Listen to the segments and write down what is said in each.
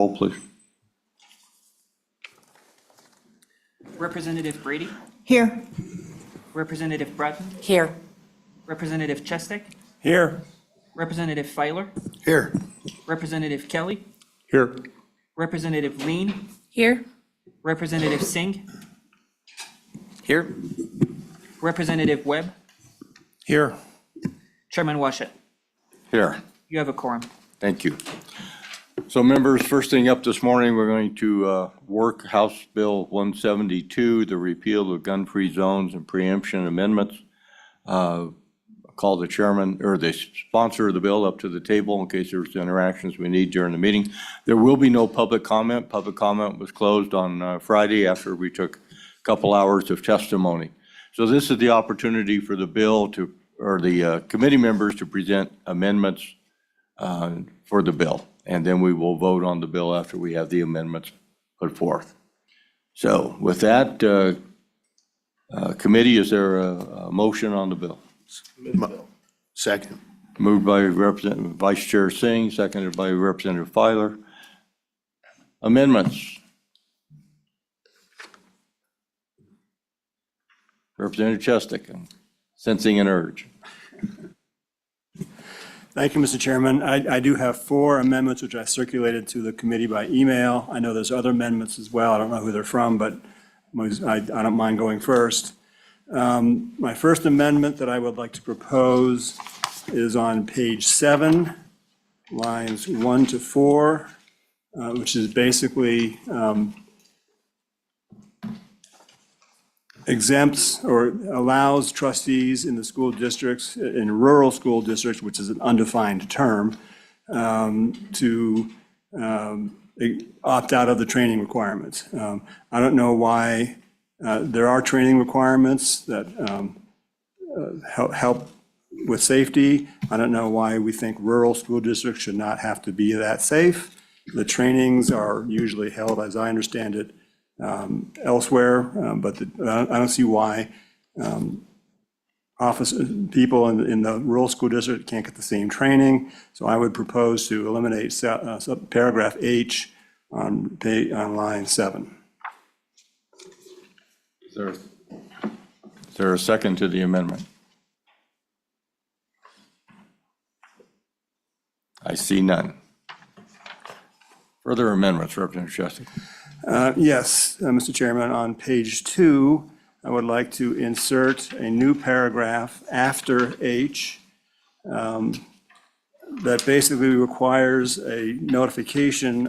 Roll, please. Representative Brady, Here. Representative Bratton, Here. Representative Chestek, Here. Representative Feiler, Here. Representative Kelly, Here. Representative Lean, Here. Representative Singh, Here. Representative Webb, Here. Chairman Washut. Here. You have a quorum. Thank you. So members, first thing up this morning, we're going to work House Bill 172, the repeal of gun-free zones and preemption amendments. Call the chairman or the sponsor of the bill up to the table in case there's interactions we need during the meeting. There will be no public comment. Public comment was closed on Friday after we took a couple hours of testimony. So this is the opportunity for the bill to, or the committee members to present amendments for the bill. And then we will vote on the bill after we have the amendments put forth. So with that, committee, is there a motion on the bill? Second. Moved by Representative Vice Chair Singh, seconded by Representative Feiler. Amendments. Representative Chestek, sensing an urge. Thank you, Mr. Chairman. I do have 4 amendments which I circulated to the committee by email. I know there's other amendments as well. I don't know who they're from, but I don't mind going first. My first amendment that I would like to propose is on page 7, lines 1 to 4, which is basically exempts or allows trustees in the school districts, in rural school districts, which is an undefined term, to opt out of the training requirements. I don't know why there are training requirements that help with safety. I don't know why we think rural school districts should not have to be that safe. The trainings are usually held, as I understand it, elsewhere, but I don't see why people in the rural school district can't get the same training. So I would propose to eliminate paragraph H on line 7. Is there a second to the amendment? I see none. Further amendments, Representative Chestek. Yes, Mr. Chairman, on page 2, I would like to insert a new paragraph after H that basically requires a notification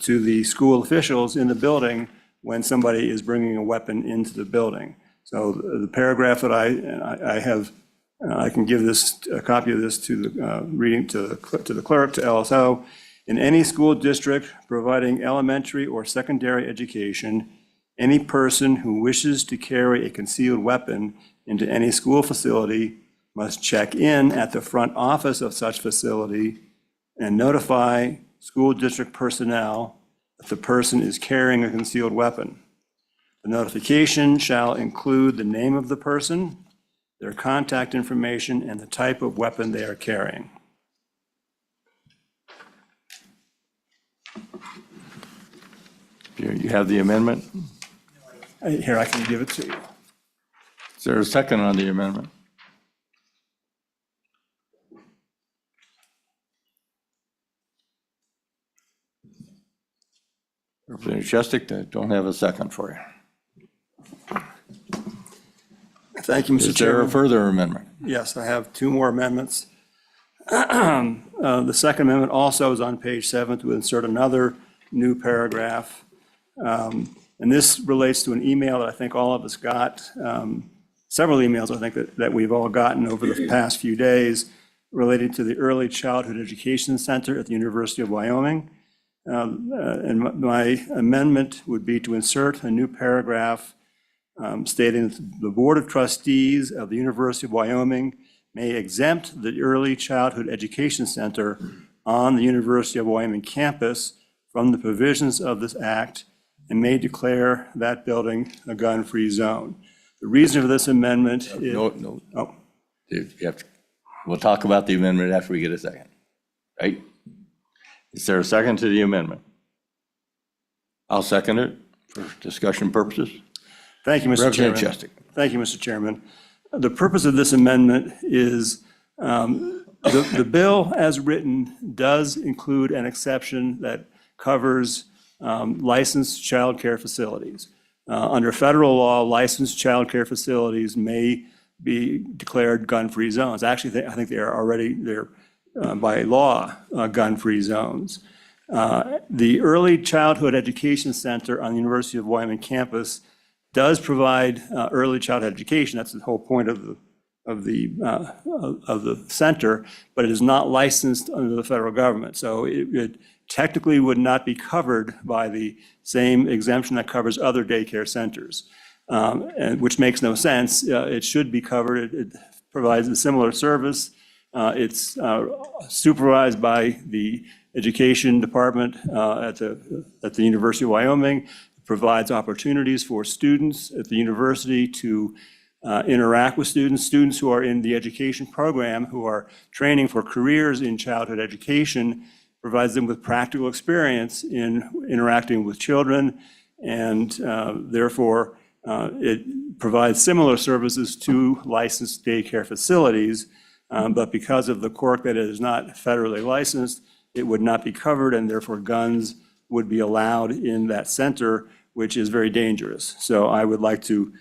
to the school officials in the building when somebody is bringing a weapon into the building. So the paragraph that I have, I can give a copy of this to the reading to the clerk, to LSO. In any school district providing elementary or secondary education, any person who wishes to carry a concealed weapon into any school facility must check in at the front office of such facility and notify school district personnel that the person is carrying a concealed weapon. The notification shall include the name of the person, their contact information, and the type of weapon they are carrying. You have the amendment? Here, I can give it to you. Is there a second on the amendment? Representative Chestek, I don't have a second for you. Thank you, Mr. Is there Chairman. a further amendment? Yes, I have 2 more amendments. The second amendment also is on page 7 to insert another new paragraph. And this relates to an email that I think all of us got, several emails I think that we've all gotten over the past few days related to the Early Childhood Education Center at the University of Wyoming. And my amendment would be to insert a new paragraph stating that the Board of Trustees of the University of Wyoming may exempt the Early Childhood Education Center on the University of Wyoming campus from the provisions of this act and may declare that building a gun-free zone. The reason for this amendment is... No. Oh, You have to, we'll talk about the amendment after we get a second, right? Is there a second to the amendment? I'll second it for discussion purposes. Thank you, Mr. Chairman. Representative Chestic. Thank you, Mr. Chairman. The purpose of this amendment is the bill as written does include an exception that covers licensed childcare facilities. Under federal law, licensed childcare facilities may be declared gun-free zones. Actually, I think they're by law gun-free zones. The Early Childhood Education Center on the University of Wyoming campus does provide early childhood education. That's the whole point of the center, but it is not licensed under the federal government. So it technically would not be covered by the same exemption that covers other daycare centers, and which makes no sense. It should be covered. It provides a similar service. It's supervised by the education department at the University of Wyoming. It provides opportunities for students at the university to interact with students who are in the education program, who are training for careers in childhood education, provides them with practical experience in interacting with children, and therefore it provides similar services to licensed daycare facilities, but because of the quirk that it is not federally licensed, it would not be covered, and therefore guns would be allowed in that center, which is very dangerous. So I would like to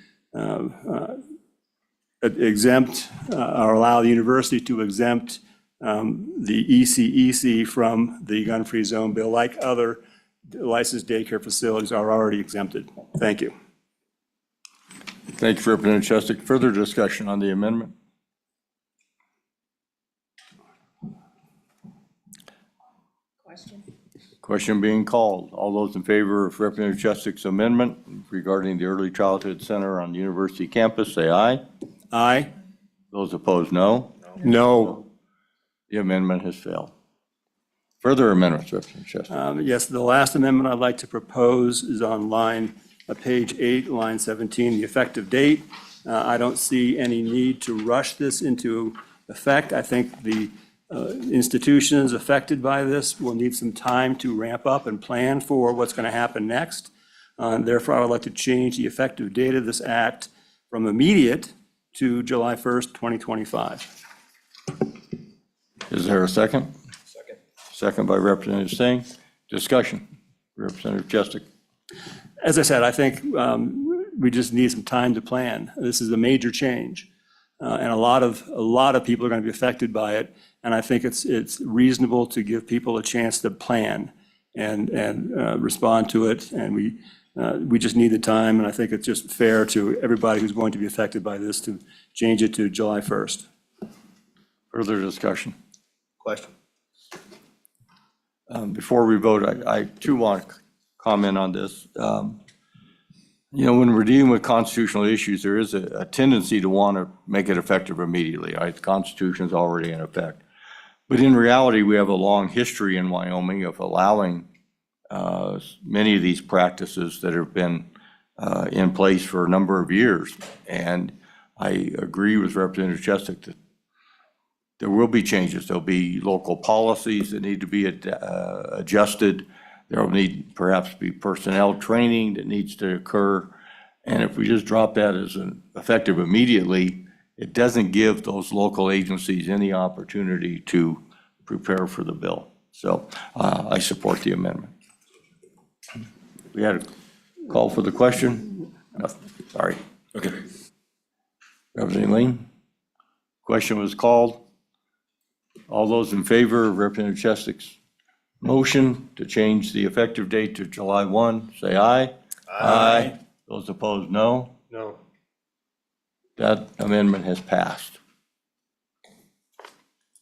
exempt or allow the university to exempt the ECEC from the gun-free zone bill, like other licensed daycare facilities are already exempted. Thank you. Thank you, Representative Chestic. Further discussion on the amendment? Question being called. All those in favor of Representative Chestic's amendment regarding the Early Childhood Center on the university campus, say aye. Aye. Those opposed, no. No. The amendment has failed. Further amendments, Representative Chestic. Yes, the last amendment I'd like to propose is on page 8, line 17, the effective date. I don't see any need to rush this into effect. I think the institutions affected by this will need some time to ramp up and plan for what's going to happen next. Therefore, I would like to change the effective date of this act from immediate to July 1st, 2025. Is there a second? Second. Second by Representative Singh. Discussion. Representative Chestic. As I said, I think we just need some time to plan. This is a major change, and a lot of people are going to be affected by it. And I think it's reasonable to give people a chance to plan and respond to it. And we just need the time. And I think it's just fair to everybody who's going to be affected by this to change it to July 1st. Further discussion. Question. Before we vote, I too want to comment on this. When we're dealing with constitutional issues, there is a tendency to want to make it effective immediately. Right? The Constitution is already in effect. But in reality, we have a long history in Wyoming of allowing many of these practices that have been in place for a number of years. And I agree with Representative Chestic that there will be changes. There'll be local policies that need to be adjusted. There will need perhaps be personnel training that needs to occur. And if we just drop that as an effective immediately, it doesn't give those local agencies any opportunity to prepare for the bill. So I support the amendment. We had a call for the question? No, sorry. Okay. Representative Lean? Question was called. All those in favor of Representative Chestic's motion to change the effective date to July 1, say aye. Aye. Those opposed, no. No. That amendment has passed.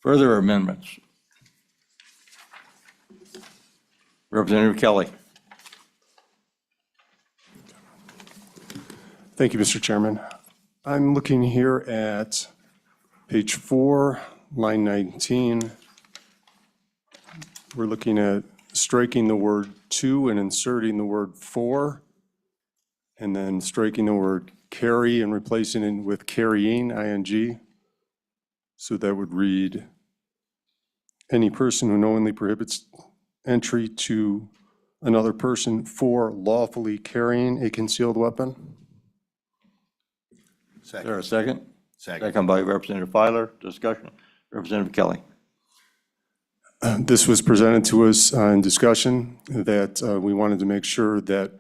Further amendments. Representative Kelly. Thank you, Mr. Chairman. I'm looking here at page 4, line 19. We're looking at striking the word "to" and inserting the word "for," and then striking the word "carry" and replacing it with "carrying," ing. So that would read, any person who knowingly prohibits entry to another person for lawfully carrying a concealed weapon. Is there a second? Second. Second by Representative Filer. Discussion. Representative Kelly. This was presented to us in discussion that we wanted to make sure that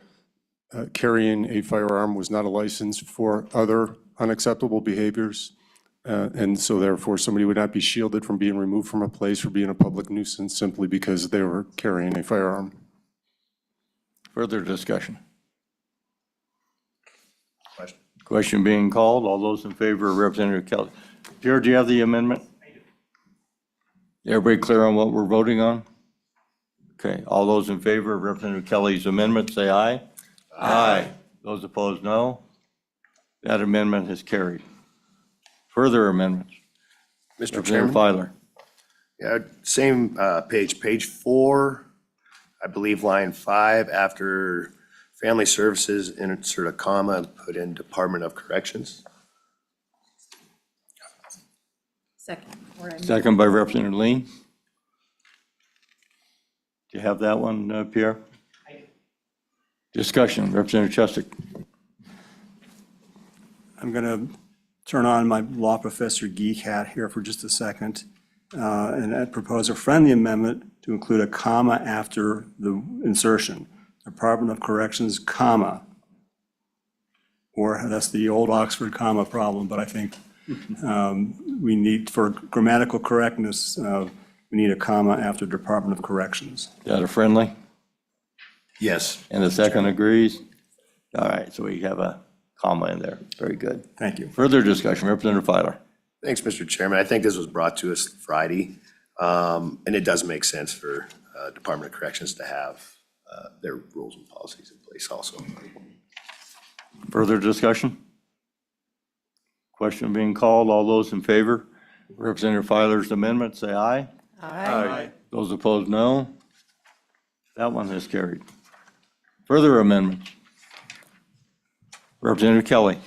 carrying a firearm was not a license for other unacceptable behaviors. And so therefore, somebody would not be shielded from being removed from a place or being a public nuisance simply because they were carrying a firearm. Further discussion. Question. Question being called. All those in favor of Representative Kelly. Pierre, do you have the amendment? Everybody clear on what we're voting on? Okay, all those in favor of Representative Kelly's amendment, say aye. Aye. Those opposed, no. That amendment is carried. Further amendments. Mr. Representative Chairman? Filer. Yeah, same page 4, I believe line 5, after Family Services, insert a comma and put in Department of Corrections. Second. Second by Representative Lean. Do you have that one, Pierre? Discussion. Representative Chestick. I'm going to turn on my law professor geek hat here for just a second. And I propose a friendly amendment to include a comma after the insertion. Department of Corrections, comma. Or that's the old Oxford comma problem, but I think we need, for grammatical correctness, we need a comma after Department of Corrections. Is that a friendly? Yes. And the second agrees? All right, so we have a comma in there. Very good. Thank you. Further discussion. Representative Filer. Thanks, Mr. Chairman. I think this was brought to us Friday, and it does make sense for Department of Corrections to have their rules and policies in place also. Further discussion? Question being called. All those in favor? Representative Filer's amendment, say aye. Aye. Those opposed, no. That one is carried. Further amendments. Representative Kelly.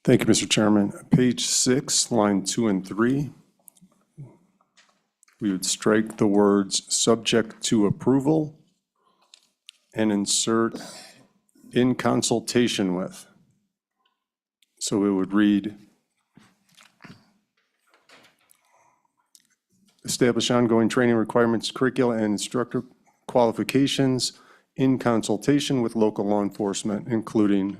Thank you, Mr. Chairman. Page 6, line 2 and 3. We would strike the words "subject to approval" and insert "in consultation with." So it would read, establish ongoing training requirements, curricula, and instructor qualifications in consultation with local law enforcement, including.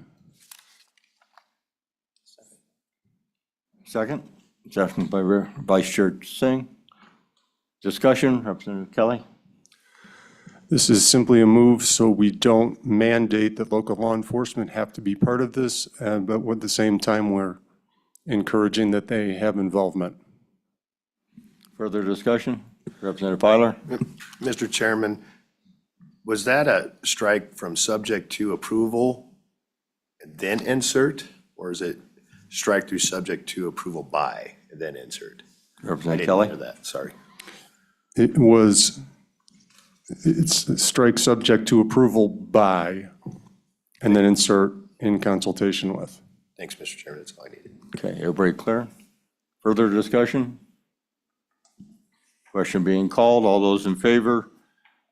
Second. Second by Vice Chair Singh. Discussion. Representative Kelly. This is simply a move so we don't mandate that local law enforcement have to be part of this, but at the same time, we're encouraging that they have involvement. Further discussion. Representative Filer. Mr. Chairman, was that a strike from subject to approval and then insert, or is it strike through subject to approval by and then insert? I Representative didn't Kelly. hear that, sorry. It's strike subject to approval by, and then insert in consultation with. Thanks, Mr. Chairman, that's all I needed. Okay, everybody clear? Further discussion? Question being called. All those in favor of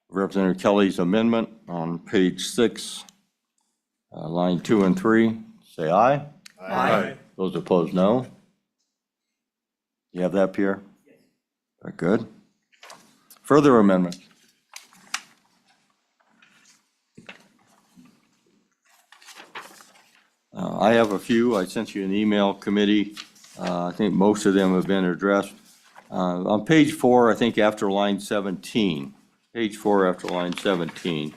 Representative Kelly's amendment on page 6, line 2 and 3, say aye. Aye. Those opposed, no. You have that, Pierre? Very good. Further amendments? I have a few. I sent you an email committee. I think most of them have been addressed. On page 4, I think after line 17, page 4 after line 17,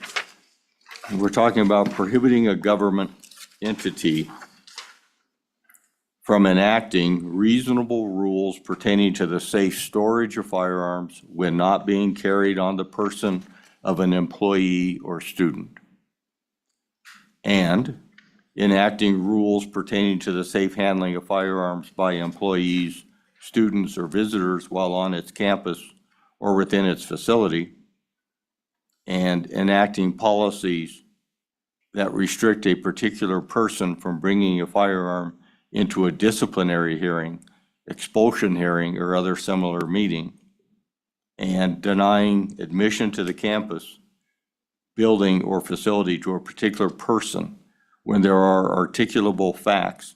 we're talking about prohibiting a government entity from enacting reasonable rules pertaining to the safe storage of firearms when not being carried on the person of an employee or student, and enacting rules pertaining to the safe handling of firearms by employees, students, or visitors while on its campus or within its facility, and enacting policies that restrict a particular person from bringing a firearm into a disciplinary hearing, expulsion hearing, or other similar meeting, and denying admission to the campus building, or facility to a particular person when there are articulable facts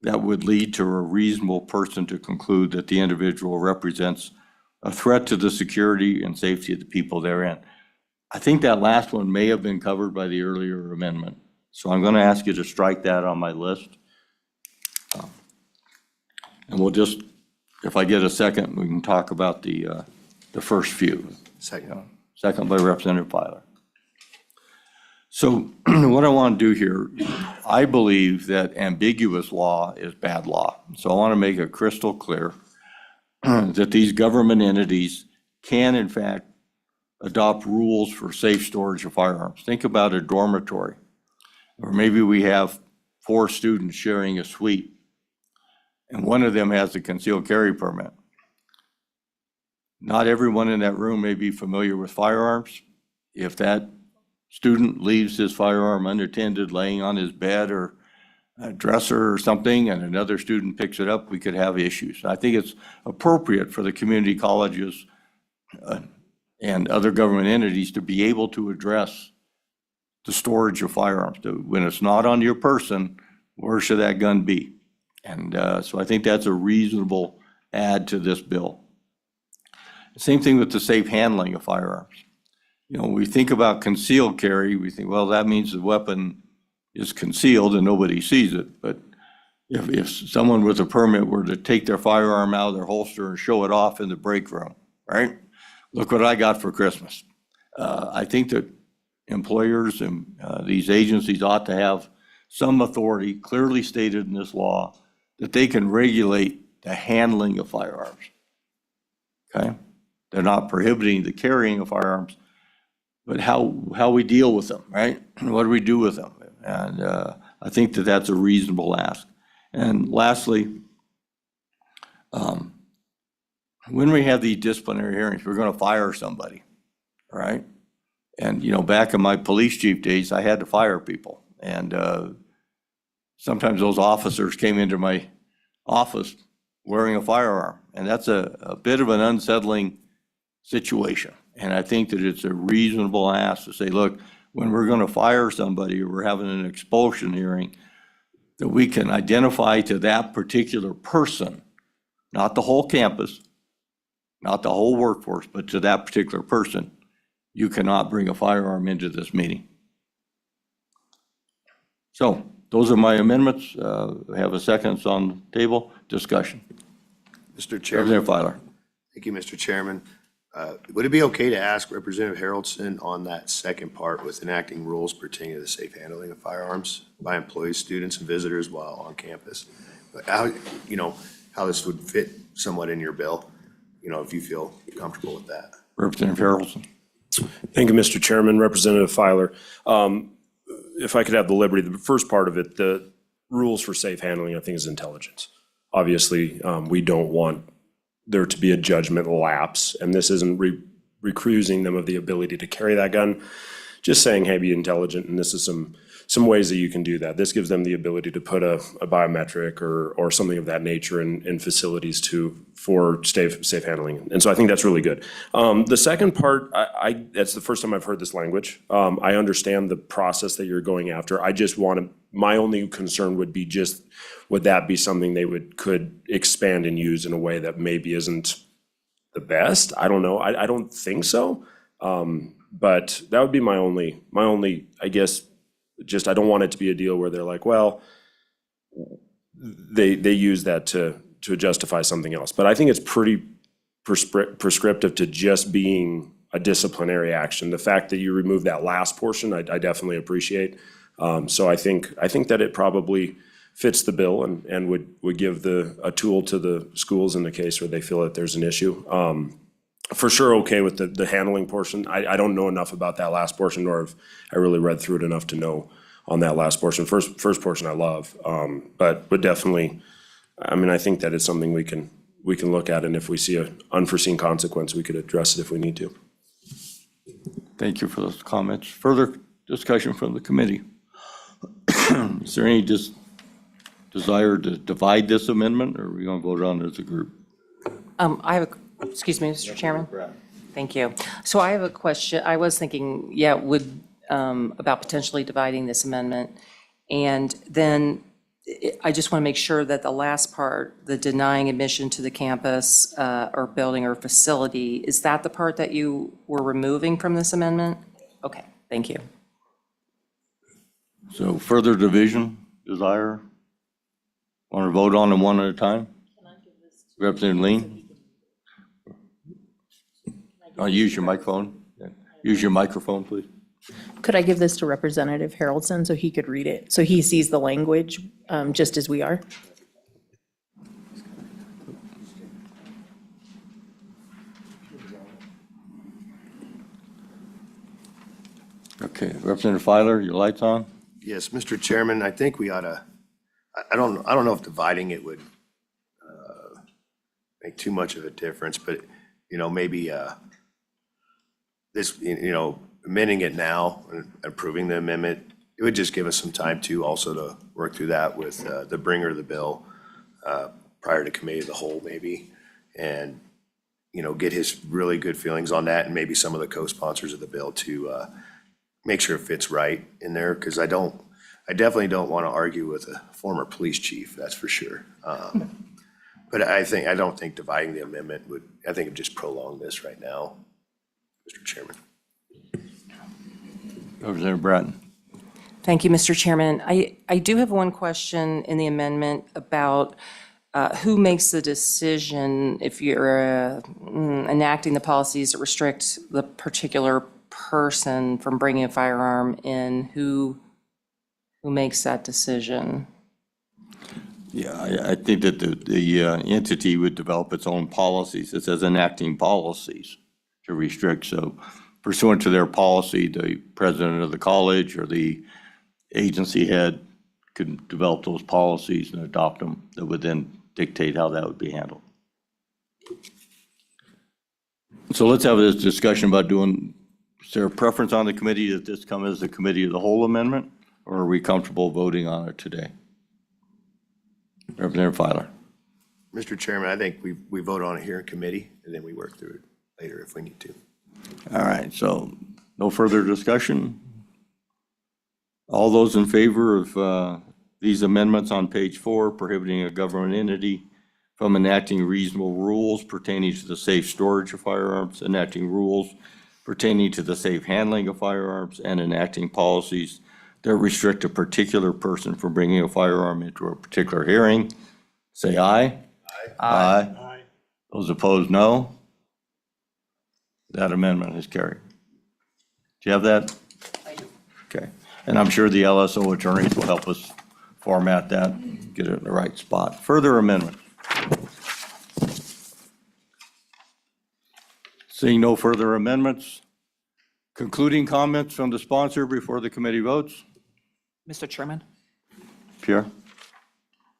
that would lead to a reasonable person to conclude that the individual represents a threat to the security and safety of the people therein. I think that last one may have been covered by the earlier amendment. So I'm going to ask you to strike that on my list. And we'll just, if I get a second, we can talk about the first few. Second. Second by Representative Filer. So what I want to do here, I believe that ambiguous law is bad law. So I want to make it crystal clear that these government entities can in fact adopt rules for safe storage of firearms. Think about a dormitory, or maybe we have 4 students sharing a suite, and one of them has a concealed carry permit. Not everyone in that room may be familiar with firearms. If that student leaves his firearm unattended, laying on his bed or a dresser or something, and another student picks it up, we could have issues. I think it's appropriate for the community colleges and other government entities to be able to address the storage of firearms. When it's not on your person, where should that gun be? And so I think that's a reasonable add to this bill. Same thing with the safe handling of firearms. You know, when we think about concealed carry, we think, well, that means the weapon is concealed and nobody sees it. But if someone with a permit were to take their firearm out of their holster and show it off in the break room, right? Look what I got for Christmas. I think that employers and these agencies ought to have some authority clearly stated in this law that they can regulate the handling of firearms. Okay? They're not prohibiting the carrying of firearms, but how we deal with them, right? What do we do with them? And I think that that's a reasonable ask. And lastly, when we have these disciplinary hearings, we're going to fire somebody, all right? And, you know, back in my police chief days, I had to fire people. And sometimes those officers came into my office wearing a firearm. And that's a bit of an unsettling situation. And I think that it's a reasonable ask to say, look, when we're going to fire somebody or we're having an expulsion hearing, that we can identify to that particular person, not the whole campus, not the whole workforce, but to that particular person, you cannot bring a firearm into this meeting. So those are my amendments. I have a second on the table. Discussion. Mr. Chairman. Representative Filer. Thank you, Mr. Chairman. Would it be okay to ask Representative Haroldson on that second part with enacting rules pertaining to the safe handling of firearms by employees, students, and visitors while on campus? How, you know, how this would fit somewhat in your bill, you know, if you feel comfortable with that. Representative Haroldson. Thank you, Mr. Chairman. Representative Filer. If I could have the liberty, the first part of it, the rules for safe handling, I think is intelligence. Obviously, we don't want there to be a judgment lapse, and this isn't recusing them of the ability to carry that gun. Just saying, hey, be intelligent, and this is some ways that you can do that. This gives them the ability to put a biometric or something of that nature in facilities for safe handling. And so I think that's really good. The second part, that's the first time I've heard this language. I understand the process that you're going after. I just my only concern would be just, would that be something they could expand and use in a way that maybe isn't the best? I don't know. I don't think so. But that would be my only, I guess, just, I don't want it to be a deal where they're like, well, they use that to justify something else. But I think it's pretty prescriptive to just being a disciplinary action. The fact that you remove that last portion, I definitely appreciate. So I think that it probably fits the bill and would give a tool to the schools in the case where they feel that there's an issue. For sure, okay with the handling portion. I don't know enough about that last portion, nor have I really read through it enough to know on that last portion. First portion I love, but definitely, I mean, I think that it's something we can look at, and if we see an unforeseen consequence, we could address it if we need to. Thank you for those comments. Further discussion from the committee. Is there any desire to divide this amendment, or are we going to vote on it as a group? Excuse me, Mr. Chairman? Thank you. So I have a question. I was thinking, yeah, about potentially dividing this amendment. And then I just want to make sure that the last part, the denying admission to the campus or building or facility, is that the part that you were removing from this amendment? Okay, thank you. So further division, desire? Want to vote on them one at a time? Representative Lean? Use your microphone. Use your microphone, please. Could I give this to Representative Haroldson so he could read it, so he sees the language just as we are? Okay, Representative Filer, your light's on? Yes, Mr. Chairman, I think we ought to, I don't know if dividing it would make too much of a difference, but, maybe this, amending it now, and approving the amendment, it would just give us some time to also to work through that with the bringer of the bill prior to committee of the whole maybe, and, get his really good feelings on that, and maybe some of the co-sponsors of the bill to make sure it fits right in there, because I definitely don't want to argue with a former police chief, that's for sure. But I don't think dividing the amendment would, I think it would just prolong this right now, Mr. Chairman. Representative Bratton? Thank you, Mr. Chairman. I do have one question in the amendment about who makes the decision if you're enacting the policies that restrict the particular person from bringing a firearm in, who makes that decision? Yeah, I think that the entity would develop its own policies. It says enacting policies to restrict. So pursuant to their policy, the president of the college or the agency head could develop those policies and adopt them that would then dictate how that would be handled. So let's have this discussion about is there a preference on the committee that this come as a committee of the whole amendment, or are we comfortable voting on it today? Representative Filer. Mr. Chairman, I think we vote on it here in committee, and then we work through it later if we need to. All right, so no further discussion. All those in favor of these amendments on page 4, prohibiting a government entity from enacting reasonable rules pertaining to the safe storage of firearms, enacting rules pertaining to the safe handling of firearms, and enacting policies that restrict a particular person from bringing a firearm into a particular hearing, say aye. Aye. Those opposed, no. That amendment is carried. Do you have that? I do. Okay. And I'm sure the LSO attorneys will help us format that, get it in the right spot. Further amendment. Seeing no further amendments, concluding comments from the sponsor before the committee votes? Mr. Chairman, Pierre?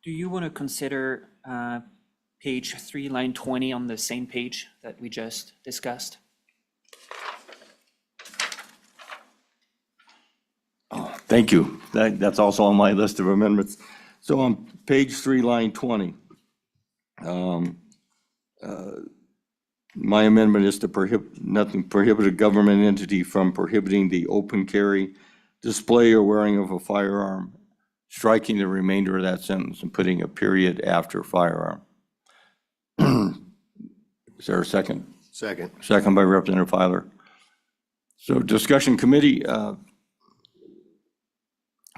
do you want to consider page 3, line 20 on the same page that we just discussed? Thank you. That's also on my list of amendments. So on page 3, line 20, my amendment is to prohibit a government entity from prohibiting the open carry, display, or wearing of a firearm, striking the remainder of that sentence and putting a period after firearm. Is there a second? Second. Second by Representative Filer. So discussion committee,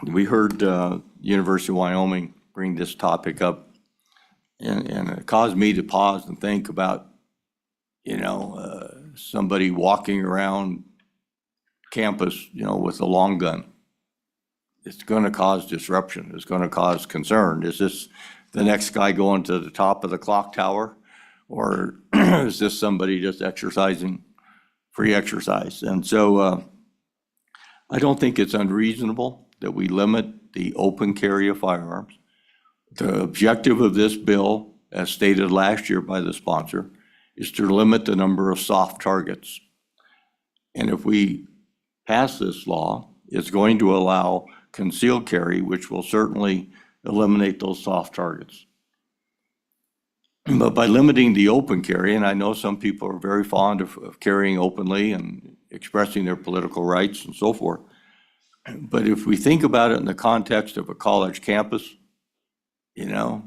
we heard University of Wyoming bring this topic up, and it caused me to pause and think about, somebody walking around campus, with a long gun. It's going to cause disruption. It's going to cause concern. Is this the next guy going to the top of the clock tower? Or is this somebody just exercising free exercise? And so I don't think it's unreasonable that we limit the open carry of firearms. The objective of this bill, as stated last year by the sponsor, is to limit the number of soft targets. And if we pass this law, it's going to allow concealed carry, which will certainly eliminate those soft targets. But by limiting the open carry, and I know some people are very fond of carrying openly and expressing their political rights and so forth, But if we think about it in the context of a college campus,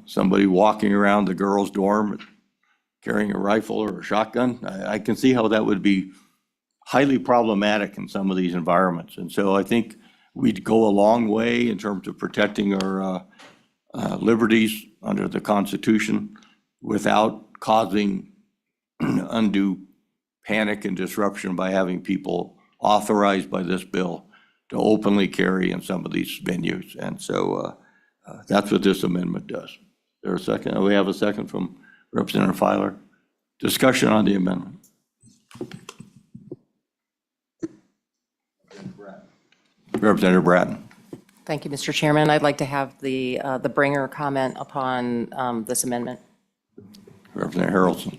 somebody walking around the girls' dorm carrying a rifle or a shotgun, I can see how that would be highly problematic in some of these environments. And so I think we'd go a long way in terms of protecting our liberties under the Constitution without causing undue panic and disruption by having people authorized by this bill to openly carry in some of these venues. And so that's what this amendment does. Is there a second? We have a second from Representative Filer. Discussion on the amendment. Representative Bratton. Thank you, Mr. Chairman. I'd like to have the bringer comment upon this amendment. Representative Harrelson.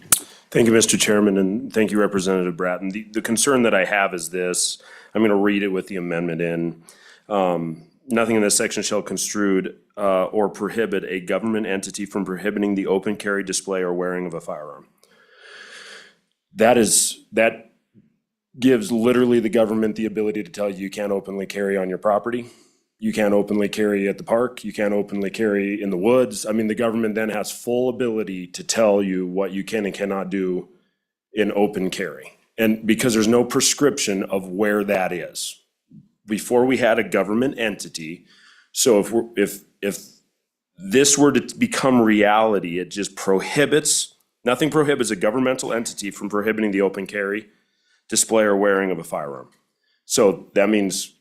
Thank you, Mr. Chairman, and thank you, Representative Bratton. The concern that I have is this. I'm going to read it with the amendment in. Nothing in this section shall construed or prohibit a government entity from prohibiting the open carry, display, or wearing of a firearm. That gives literally the government the ability to tell you can't openly carry on your property. You can't openly carry at the park. You can't openly carry in the woods. I mean, the government then has full ability to tell you what you can and cannot do in open carry. And because there's no prescription of where that is. Before we had a government entity, so if this were to become reality, it just prohibits, nothing prohibits a governmental entity from prohibiting the open carry, display, or wearing of a firearm. So that means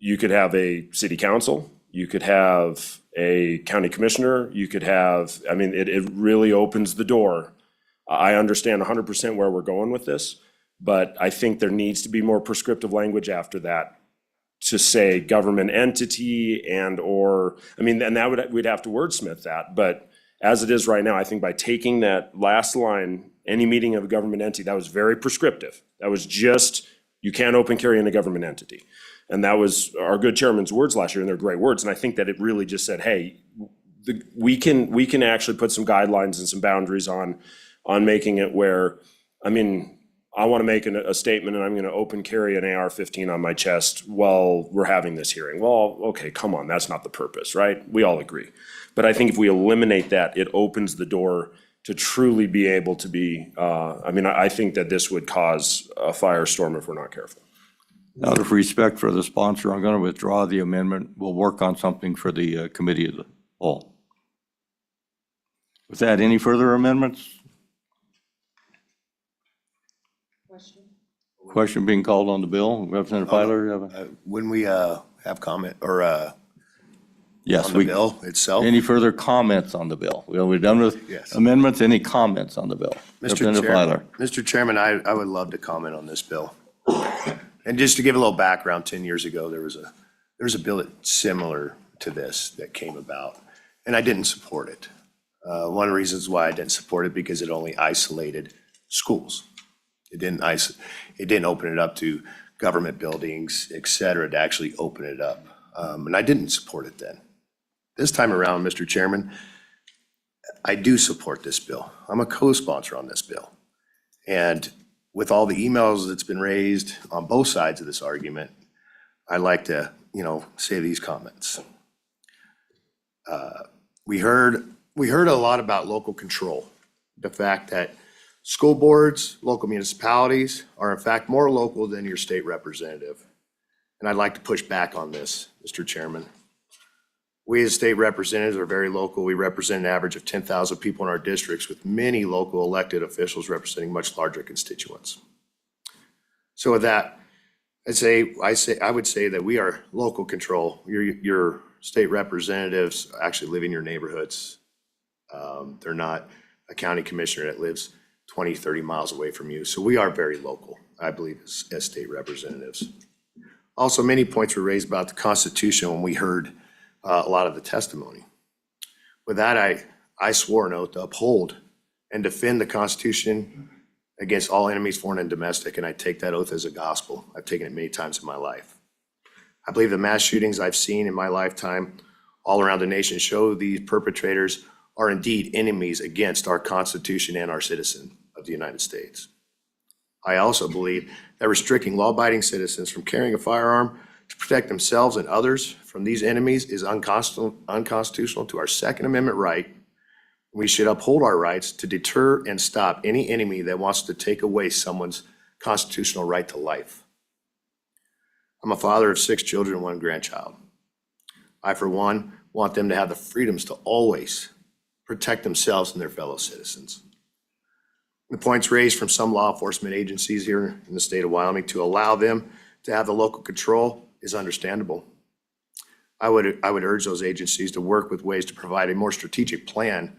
you could have a city council, you could have a county commissioner, you could have, I mean, it really opens the door. I understand 100% where we're going with this, but I think there needs to be more prescriptive language after that to say government entity and that we'd have to wordsmith that. But as it is right now, I think by taking that last line, any meeting of a government entity, that was very prescriptive. That was just, you can't open carry in a government entity. And that was our good chairman's words last year, and they're great words. And I think that it really just said, hey, we can actually put some guidelines and some boundaries on making it where, I mean, I want to make a statement and I'm going to open carry an AR-15 on my chest while we're having this hearing. Well, okay, come on, that's not the purpose, right? We all agree. But I think if we eliminate that, it opens the door to truly be able to be, I think that this would cause a firestorm if we're not careful. Out of respect for the sponsor, I'm going to withdraw the amendment. We'll work on something for the committee of the whole. With that, any further amendments? Question being called on the bill. Representative Filer, you have a? When we have comment or Yes, on the bill itself? Any further comments on the bill? We're done with Yes. amendments. Any comments on the bill? Representative Filer. Mr. Chairman, I would love to comment on this bill. And just to give a little background, 10 years ago, there was a bill that's similar to this that came about, and I didn't support it. One of the reasons why I didn't support it, because it only isolated schools. It didn't open it up to government buildings, et cetera, to actually open it up. And I didn't support it then. This time around, Mr. Chairman, I do support this bill. I'm a co-sponsor on this bill. And with all the emails that's been raised on both sides of this argument, I'd like to, say these comments. We heard a lot about local control. The fact that school boards, local municipalities are in fact more local than your state representative. And I'd like to push back on this, Mr. Chairman. We as state representatives are very local. We represent an average of 10,000 people in our districts, with many local elected officials representing much larger constituents. So with that, I would say that we are local control. Your state representatives actually live in your neighborhoods. They're not a county commissioner that lives 20, 30 miles away from you. So we are very local, I believe, as state representatives. Also, many points were raised about the Constitution when we heard a lot of the testimony. With that, I swore an oath to uphold and defend the Constitution against all enemies, foreign and domestic, and I take that oath as a gospel. I've taken it many times in my life. I believe the mass shootings I've seen in my lifetime all around the nation show these perpetrators are indeed enemies against our Constitution and our citizens of the United States. I also believe that restricting law-abiding citizens from carrying a firearm to protect themselves and others from these enemies is unconstitutional to our Second Amendment right. We should uphold our rights to deter and stop any enemy that wants to take away someone's constitutional right to life. I'm a father of 6 children and 1 grandchild. I, for one, want them to have the freedoms to always protect themselves and their fellow citizens. The points raised from some law enforcement agencies here in the state of Wyoming to allow them to have the local control is understandable. I would urge those agencies to work with ways to provide a more strategic plan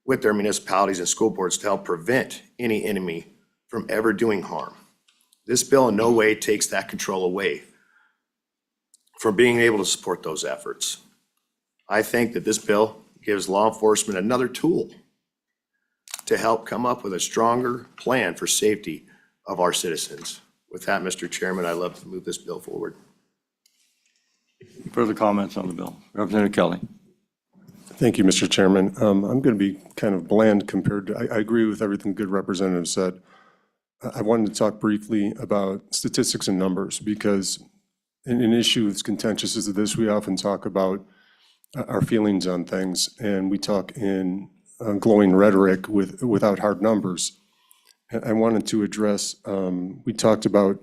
with their municipalities and school boards to help prevent any enemy from ever doing harm. This bill in no way takes that control away from being able to support those efforts. I think that this bill gives law enforcement another tool to help come up with a stronger plan for safety of our citizens. With that, Mr. Chairman, I'd love to move this bill forward. Further comments on the bill? Representative Kelly. Thank you, Mr. Chairman. I'm going to be kind of bland compared to, I agree with everything good representative said. I wanted to talk briefly about statistics and numbers because in an issue as contentious as this, we often talk about our feelings on things and we talk in glowing rhetoric without hard numbers. I wanted to address, we talked about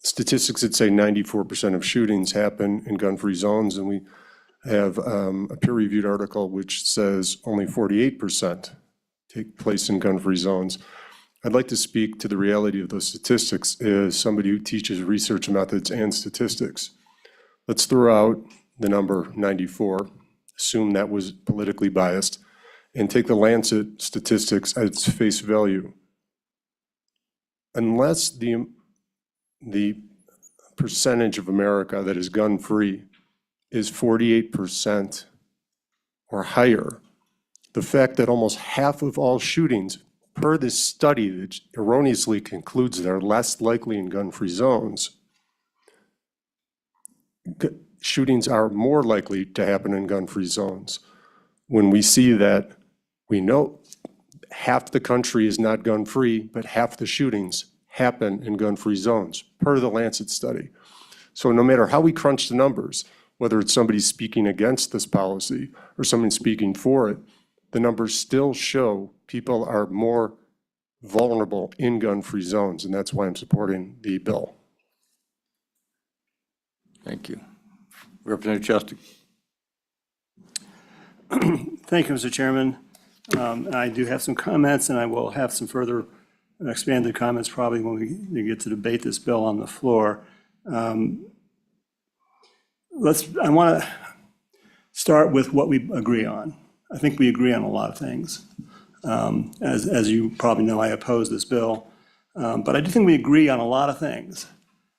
statistics that say 94% of shootings happen in gun-free zones, and we have a peer-reviewed article which says only 48% take place in gun-free zones. I'd like to speak to the reality of those statistics as somebody who teaches research methods and statistics. Let's throw out the number 94, assume that was politically biased, and take the Lancet statistics at its face value. Unless the percentage of America that is gun-free is 48% or higher, the fact that almost half of all shootings, per this study that erroneously concludes they're less likely in gun-free zones, shootings are more likely to happen in gun-free zones. When we see that, we know half the country is not gun-free, but half the shootings happen in gun-free zones, per the Lancet study. So no matter how we crunch the numbers, whether it's somebody speaking against this policy or someone speaking for it, the numbers still show people are more vulnerable in gun-free zones, and that's why I'm supporting the bill. Thank you. Representative Chesty. Thank you, Mr. Chairman. I do have some comments, and I will have some further expanded comments probably when we get to debate this bill on the floor. I want to start with what we agree on. I think we agree on a lot of things. As you probably know, I oppose this bill, but I do think we agree on a lot of things,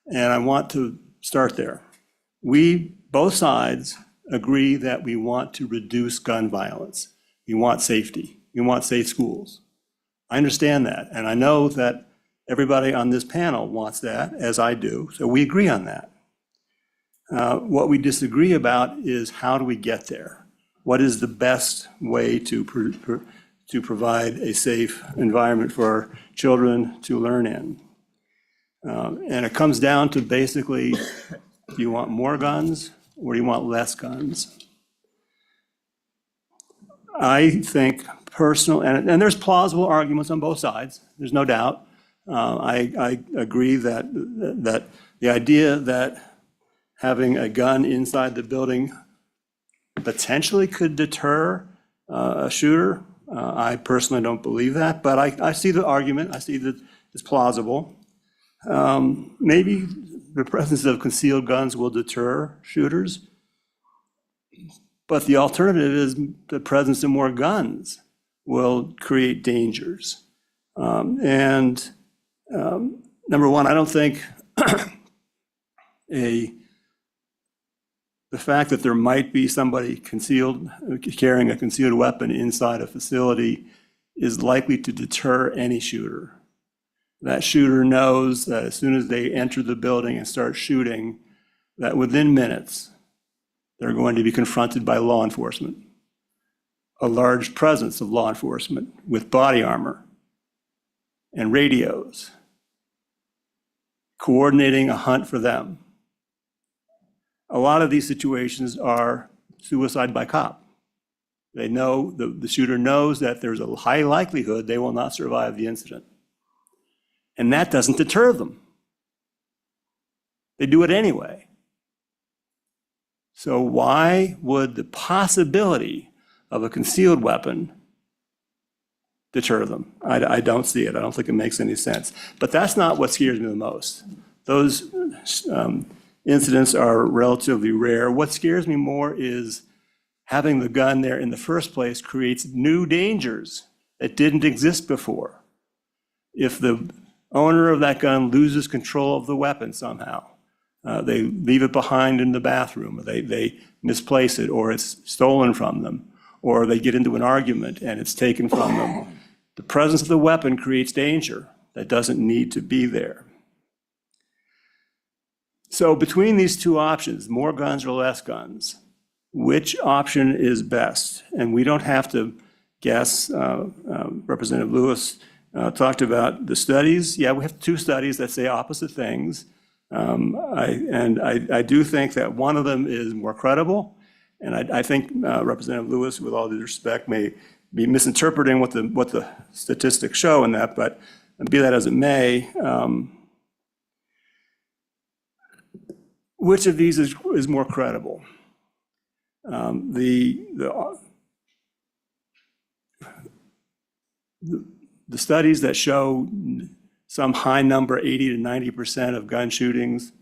and I want to start there. Both sides agree that we want to reduce gun violence. We want safety. We want safe schools. I understand that, and I know that everybody on this panel wants that, as I do, so we agree on that. What we disagree about is how do we get there? What is the best way to provide a safe environment for our children to learn in? And it comes down to basically, do you want more guns or do you want less guns? I think and there's plausible arguments on both sides, there's no doubt. I agree that the idea that having a gun inside the building potentially could deter a shooter, I personally don't believe that, but I see the argument, I see that it's plausible. Maybe the presence of concealed guns will deter shooters, but the alternative is the presence of more guns will create dangers. Number one, I don't think the fact that there might be somebody carrying a concealed weapon inside a facility is likely to deter any shooter. That shooter knows that as soon as they enter the building and start shooting, that within minutes, they're going to be confronted by law enforcement. A large presence of law enforcement with body armor and radios, coordinating a hunt for them. a lot of these situations are suicide by cop. They know, the shooter knows that there's a high likelihood they will not survive the incident. And that doesn't deter them. They do it anyway. So why would the possibility of a concealed weapon deter them? I don't see it. I don't think it makes any sense. But that's not what scares me the most. Those incidents are relatively rare. What scares me more is having the gun there in the first place creates new dangers that didn't exist before. If the owner of that gun loses control of the weapon somehow, they leave it behind in the bathroom, or they misplace it, or it's stolen from them, or they get into an argument and it's taken from them. The presence of the weapon creates danger that doesn't need to be there. So between these two options, more guns or less guns, which option is best? And we don't have to guess. Representative Lewis talked about the studies. Yeah, we have 2 studies that say opposite things. I do think that one of them is more credible. And I think Representative Lewis, with all due respect, may be misinterpreting what the statistics show in that, but be that as it may, which of these is more credible? The studies that show some high number, 80 to 90% of gun shootings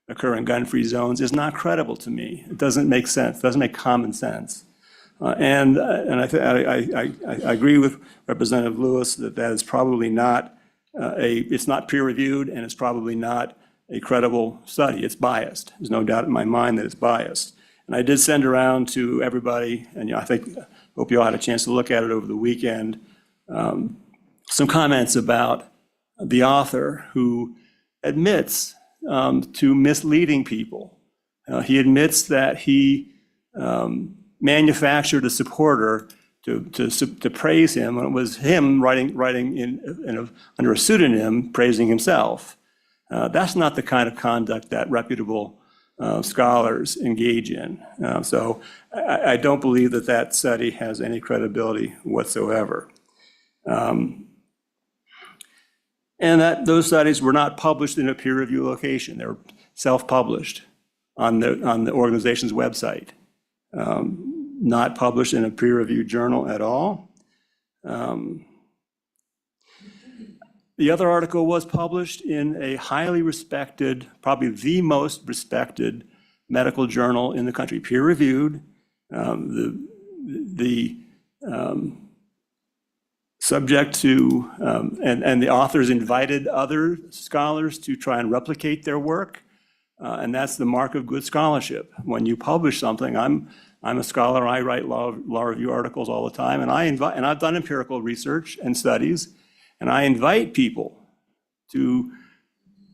occur in gun-free zones, is not credible to me. It doesn't make sense. It doesn't make common sense. And I agree with Representative Lewis that is probably not it's not peer-reviewed, and it's probably not a credible study. It's biased. There's no doubt in my mind that it's biased. And I did send around to everybody, and I hope you all had a chance to look at it over the weekend, some comments about the author who admits to misleading people. He admits that he manufactured a supporter to praise him, and it was him writing under a pseudonym praising himself. That's not the kind of conduct that reputable scholars engage in. So I don't believe that study has any credibility whatsoever. And that those studies were not published in a peer review location. They were self-published on the organization's website, not published in a peer review journal at all. The other article was published in a highly respected, probably the most respected medical journal in the country, peer reviewed. The subject to, and the authors invited other scholars to try and replicate their work. And that's the mark of good scholarship. When you publish something, I'm a scholar, I write law review articles all the time, and I've done empirical research and studies, and I invite people to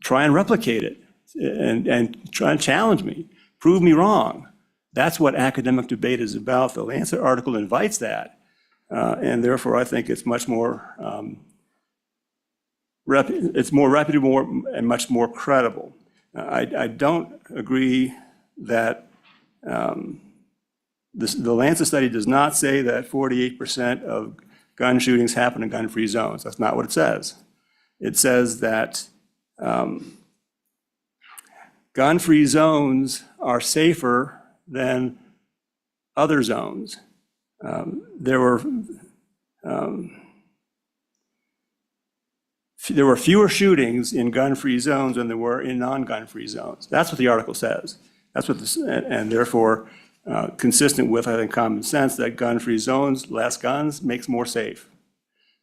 try and replicate it and try and challenge me, prove me wrong. That's what academic debate is about. The Lancet article invites that. And therefore, I think it's much more, it's more reputable and much more credible. I don't agree that the Lancet study does not say that 48% of gun shootings happen in gun-free zones. That's not what it says. It says that gun-free zones are safer than other zones. There were fewer shootings in gun-free zones than there were in non-gun-free zones. That's what the article says. That's what this, and therefore, consistent with, I think, common sense that gun-free zones, less guns, makes more safe.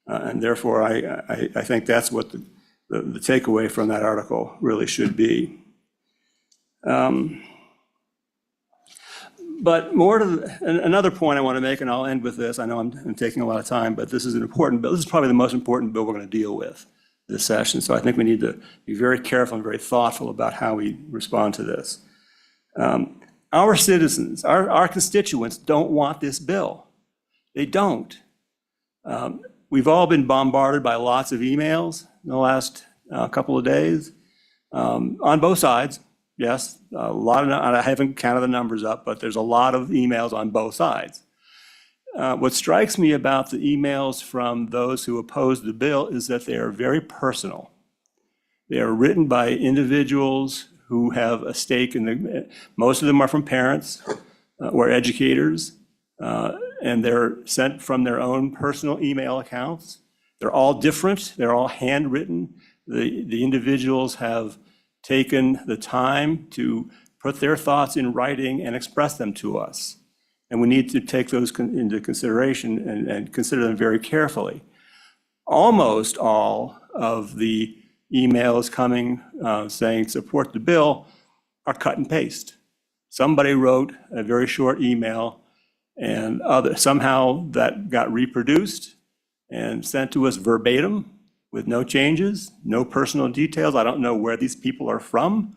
And therefore, I think that's what the takeaway from that article really should be. But more to another point I want to make, and I'll end with this. I know I'm taking a lot of time, but this is an important bill. This is probably the most important bill we're going to deal with this session. So I think we need to be very careful and very thoughtful about how we respond to this. Our citizens, our constituents don't want this bill. They don't. We've all been bombarded by lots of emails in the last couple of days on both sides, Yes, a lot of, I haven't counted the numbers up, but there's a lot of emails on both sides. What strikes me about the emails from those who oppose the bill is that they are very personal. They are written by individuals who have a stake in the, most of them are from parents or educators, and they're sent from their own personal email accounts. They're all different. They're all handwritten. The individuals have taken the time to put their thoughts in writing and express them to us. And we need to take those into consideration and consider them very carefully. Almost all of the emails coming saying support the bill are cut and paste. Somebody wrote a very short email and somehow that got reproduced and sent to us verbatim with no changes, no personal details. I don't know where these people are from.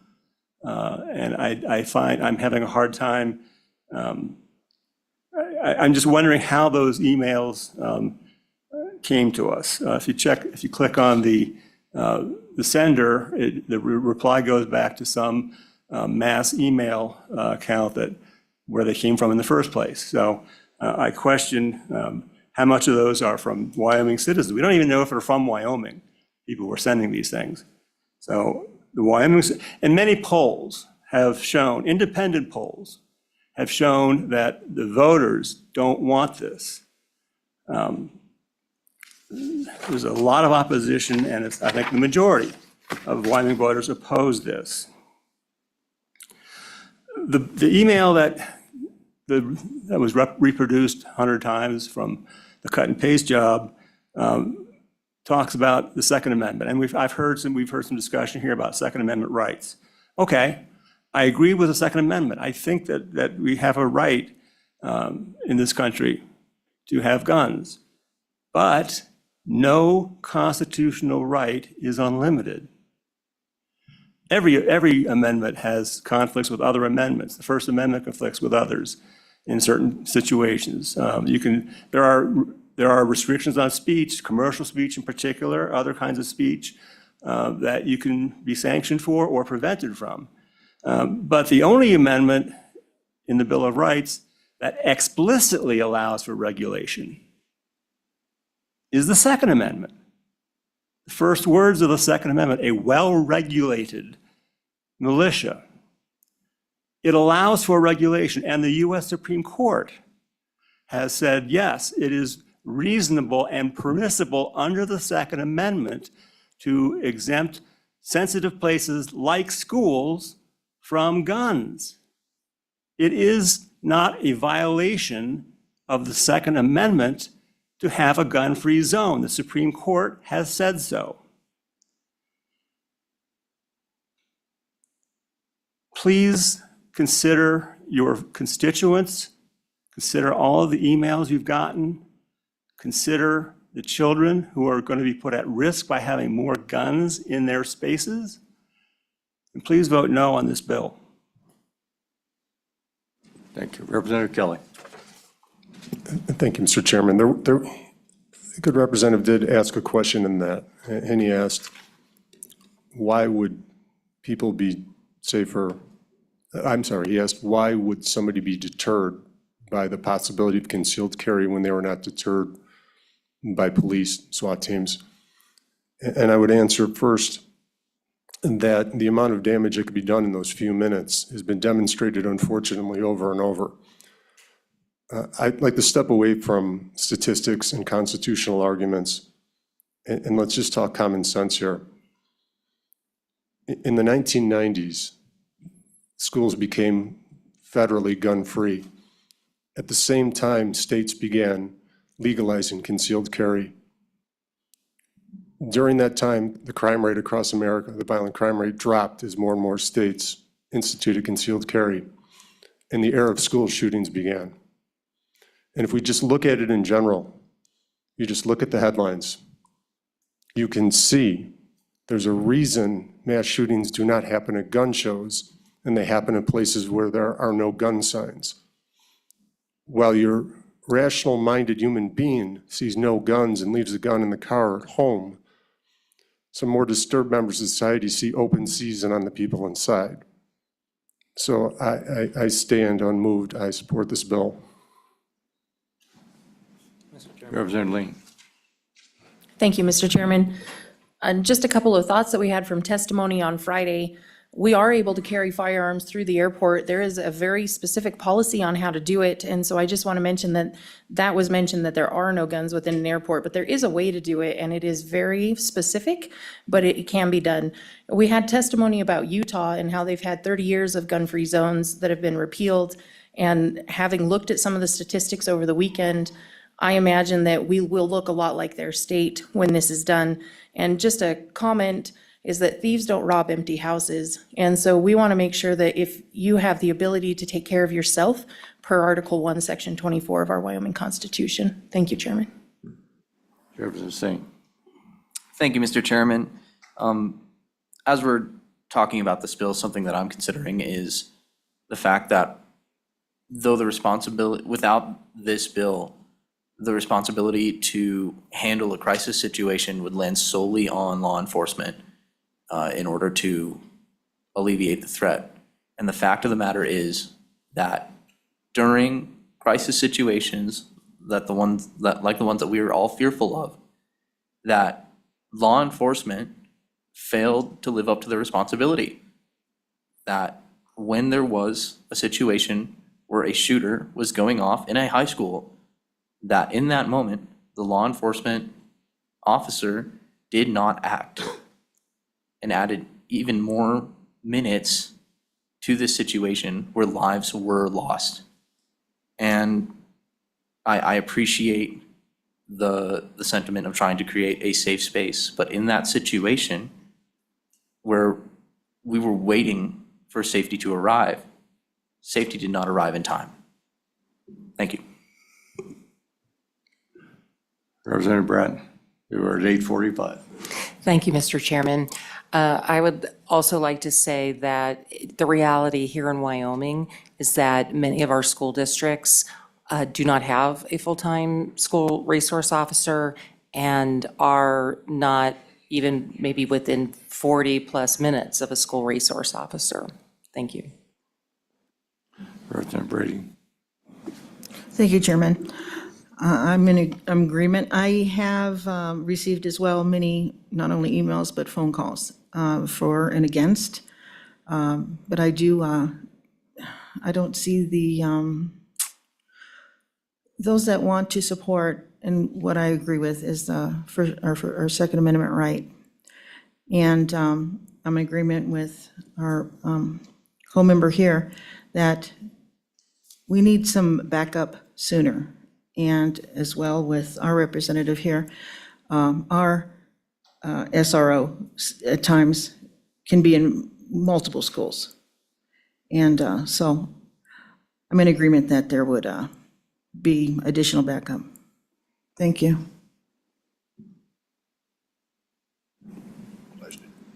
And I find I'm having a hard time. I'm just wondering how those emails came to us. If you click on the sender, the reply goes back to some mass email account where they came from in the first place. So I question how much of those are from Wyoming citizens. We don't even know if they're from Wyoming, people who are sending these things. So the Wyoming, and many polls have shown, independent polls, have shown that the voters don't want this. There's a lot of opposition, and I think the majority of Wyoming voters oppose this. The email that was reproduced 100 times from the cut and paste job talks about the Second Amendment, and we've heard some discussion here about Second Amendment rights. Okay. I agree with the Second Amendment. I think that we have a right in this country to have guns, but no constitutional right is unlimited. Every amendment has conflicts with other amendments. The First Amendment conflicts with others in certain situations. There are restrictions on speech, commercial speech in particular, other kinds of speech that you can be sanctioned for or prevented from. But the only amendment in the Bill of Rights that explicitly allows for regulation is the Second Amendment. The first words of the Second Amendment, a well-regulated militia. It allows for regulation, and the US Supreme Court has said, yes, it is reasonable and permissible under the Second Amendment to exempt sensitive places like schools from guns. It is not a violation of the Second Amendment to have a gun-free zone. The Supreme Court has said so. Please consider your constituents, consider all of the emails you've gotten, consider the children who are going to be put at risk by having more guns in their spaces. And please vote no on this bill. Thank you. Representative Kelly. Thank you, Mr. Chairman. The good representative did ask a question in that, and he asked, why would people be safer? I'm sorry, he asked, why would somebody be deterred by the possibility of concealed carry when they were not deterred by police, SWAT teams? And I would answer first that the amount of damage that could be done in those few minutes has been demonstrated, unfortunately, over and over. I'd like to step away from statistics and constitutional arguments, and let's just talk common sense here. In the 1990s, schools became federally gun-free. At the same time, states began legalizing concealed carry. During that time, the crime rate across America, the violent crime rate, dropped as more and more states instituted concealed carry, and the era of school shootings began. And if we just look at it in general, you just look at the headlines, you can see there's a reason mass shootings do not happen at gun shows, and they happen in places where there are no gun signs. While your rational-minded human being sees no guns and leaves the gun in the car at home, some more disturbed members of society see open season on the people inside. So I stand unmoved. I support this bill. Representative Lane. Thank you, Mr. Chairman. Just a couple of thoughts that we had from testimony on Friday. We are able to carry firearms through the airport. There is a very specific policy on how to do it. And so I just want to mention that that was mentioned that there are no guns within an airport, but there is a way to do it, and it is very specific, but it can be done. We had testimony about Utah and how they've had 30 years of gun-free zones that have been repealed. And having looked at some of the statistics over the weekend, I imagine that we will look a lot like their state when this is done. And just a comment is that thieves don't rob empty houses. And so we want to make sure that if you have the ability to take care of yourself, per Article 1, Section 24 of our Wyoming Constitution. Thank you, Chairman. Representative Singh. Thank you, Mr. Chairman. As we're talking about this bill, something that I'm considering is the fact that though the responsibility, without this bill, the responsibility to handle a crisis situation would land solely on law enforcement in order to alleviate the threat. And the fact of the matter is that during crisis situations, like the ones that we are all fearful of, that law enforcement failed to live up to their responsibility. That when there was a situation where a shooter was going off in a high school, that in that moment, the law enforcement officer did not act and added even more minutes to this situation where lives were lost. And I appreciate the sentiment of trying to create a safe space, but in that situation where we were waiting for safety to arrive, safety did not arrive in time. Thank you. Representative Bratton. We were at 8:45. Thank you, Mr. Chairman. I would also like to say that the reality here in Wyoming is that many of our school districts do not have a full-time school resource officer and are not even maybe within 40-plus minutes of a school resource officer. Thank you. Representative Brady. Thank you, Chairman. I'm in agreement. I have received as well many, not only emails, but phone calls for and against. But I don't see those that want to support, and what I agree with is for our Second Amendment right. And I'm in agreement with our co-member here that we need some backup sooner. And as well with our representative here, our SRO at times can be in multiple schools. And so I'm in agreement that there would be additional backup. Thank you.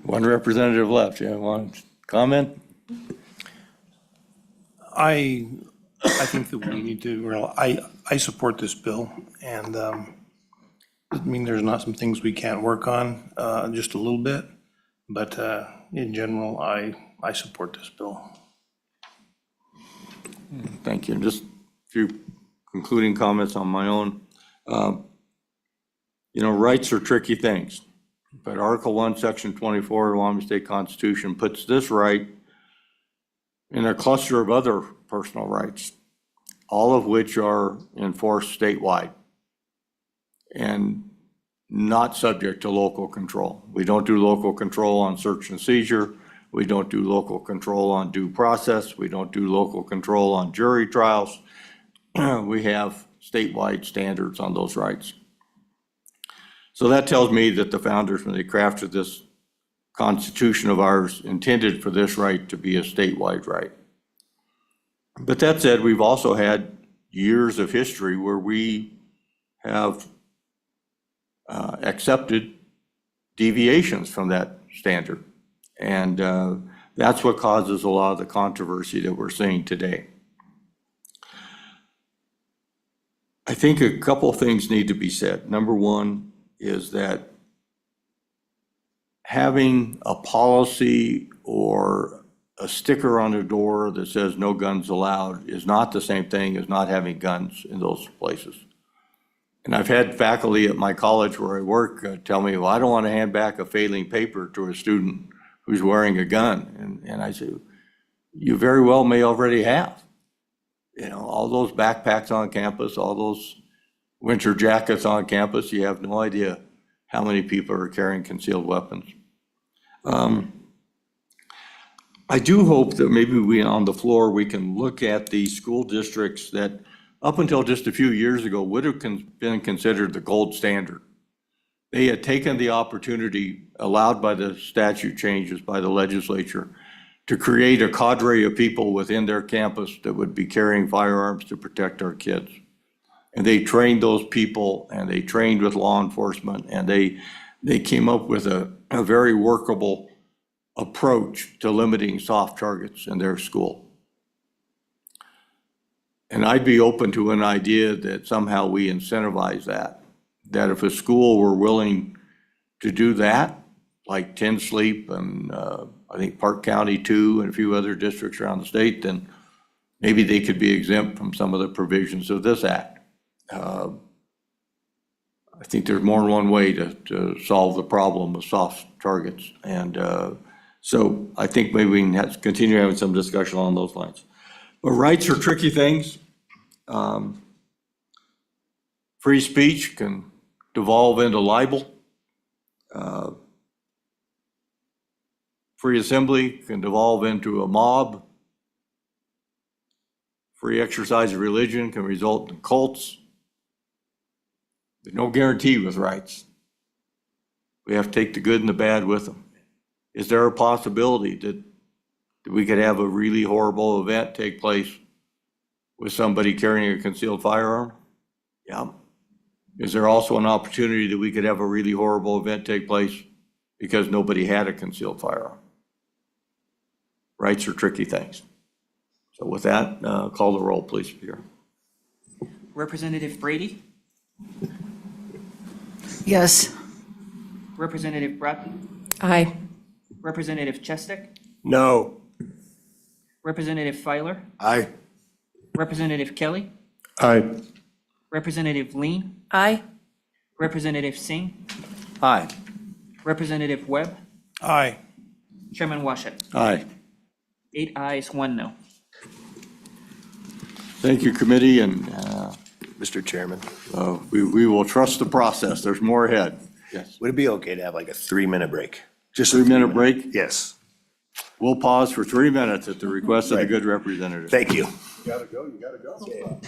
One representative left. You want to comment? I think that we need to, I support this bill, and I mean, there's not some things we can't work on, just a little bit, but in general, I support this bill. Thank you. Just a few concluding comments on my own. Rights are tricky things, but Article 1, Section 24 of the Wyoming State Constitution puts this right in a cluster of other personal rights, all of which are enforced statewide and not subject to local control. We don't do local control on search and seizure. We don't do local control on due process. We don't do local control on jury trials. We have statewide standards on those rights. So that tells me that the founders, when they crafted this Constitution of ours, intended for this right to be a statewide right. But that said, we've also had years of history where we have accepted deviations from that standard. And that's what causes a lot of the controversy that we're seeing today. I think a couple things need to be said. Number one is that having a policy or a sticker on the door that says no guns allowed is not the same thing as not having guns in those places. And I've had faculty at my college where I work tell me, well, I don't want to hand back a failing paper to a student who's wearing a gun. And I say, you very well may already have. You know, all those backpacks on campus, all those winter jackets on campus, you have no idea how many people are carrying concealed weapons. I do hope that maybe we, on the floor, we can look at the school districts that up until just a few years ago would have been considered the gold standard. They had taken the opportunity allowed by the statute changes by the legislature to create a cadre of people within their campus that would be carrying firearms to protect our kids. And they trained those people, and they trained with law enforcement, and they came up with a very workable approach to limiting soft targets in their school. And I'd be open to an idea that somehow we incentivize that if a school were willing to do that, like Tin Sleep and I think Park County too, and a few other districts around the state, then maybe they could be exempt from some of the provisions of this act. I think there's more than one way to solve the problem of soft targets. And so I think maybe we can continue having some discussion along those lines. But rights are tricky things. Free speech can devolve into libel. Free assembly can devolve into a mob. Free exercise of religion can result in cults. There's no guarantee with rights. We have to take the good and the bad with them. Is there a possibility that we could have a really horrible event take place with somebody carrying a concealed firearm? Yeah. Is there also an opportunity that we could have a really horrible event take place because nobody had a concealed firearm? Rights are tricky things. So with that, call the roll, please, Pierre. Representative Brady, Yes. Representative Bratton, Aye. Representative Chestek, No. Representative Filer, Aye. Representative Kelly, Aye. Representative Lean, Aye. Representative Singh, Aye. Representative Webb, Aye. Chairman Washet. Aye. 8 ayes, 1 no. Thank you, committee, and Mr. Chairman, we will trust the process. There's more ahead. Yes. would it be okay to have like a 3-minute break? Just a 3-minute break? Yes. We'll pause for 3 minutes at the request of the good representative. Thank you. You gotta go.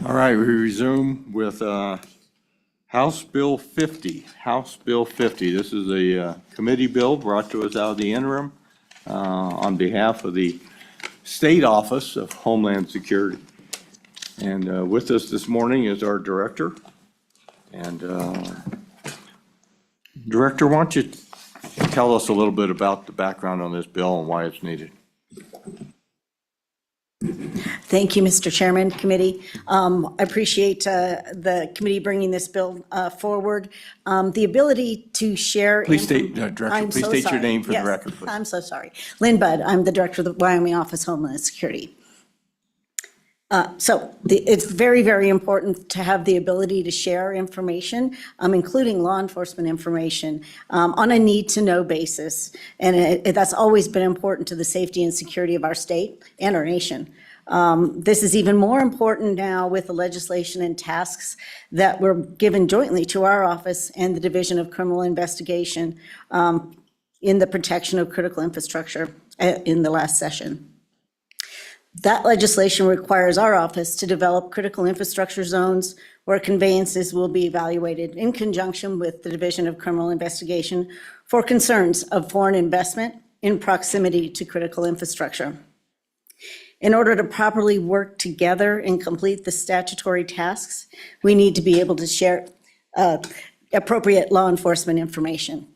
All right, we resume with House Bill 50. House Bill 50. This is a committee bill brought to us out of the interim on behalf of the State Office of Homeland Security. And with us this morning is our director. And Director, why don't you tell us a little bit about the background on this bill and why it's needed? Thank you, Mr. Chairman, committee. I appreciate the committee bringing this bill forward. The ability to share. Please state, Director, I'm please so state your sorry. name for the Yes, record, please. I'm so sorry. Lynn Budd, I'm the Director of the Wyoming Office of Homeland Security. It's very, very important to have the ability to share information, including law enforcement information, on a need-to-know basis. And that's always been important to the safety and security of our state and our nation. This is even more important now with the legislation and tasks that were given jointly to our office and the Division of Criminal Investigation in the protection of critical infrastructure in the last session. That legislation requires our office to develop critical infrastructure zones where conveyances will be evaluated in conjunction with the Division of Criminal Investigation for concerns of foreign investment in proximity to critical infrastructure. In order to properly work together and complete the statutory tasks, we need to be able to share appropriate law enforcement information.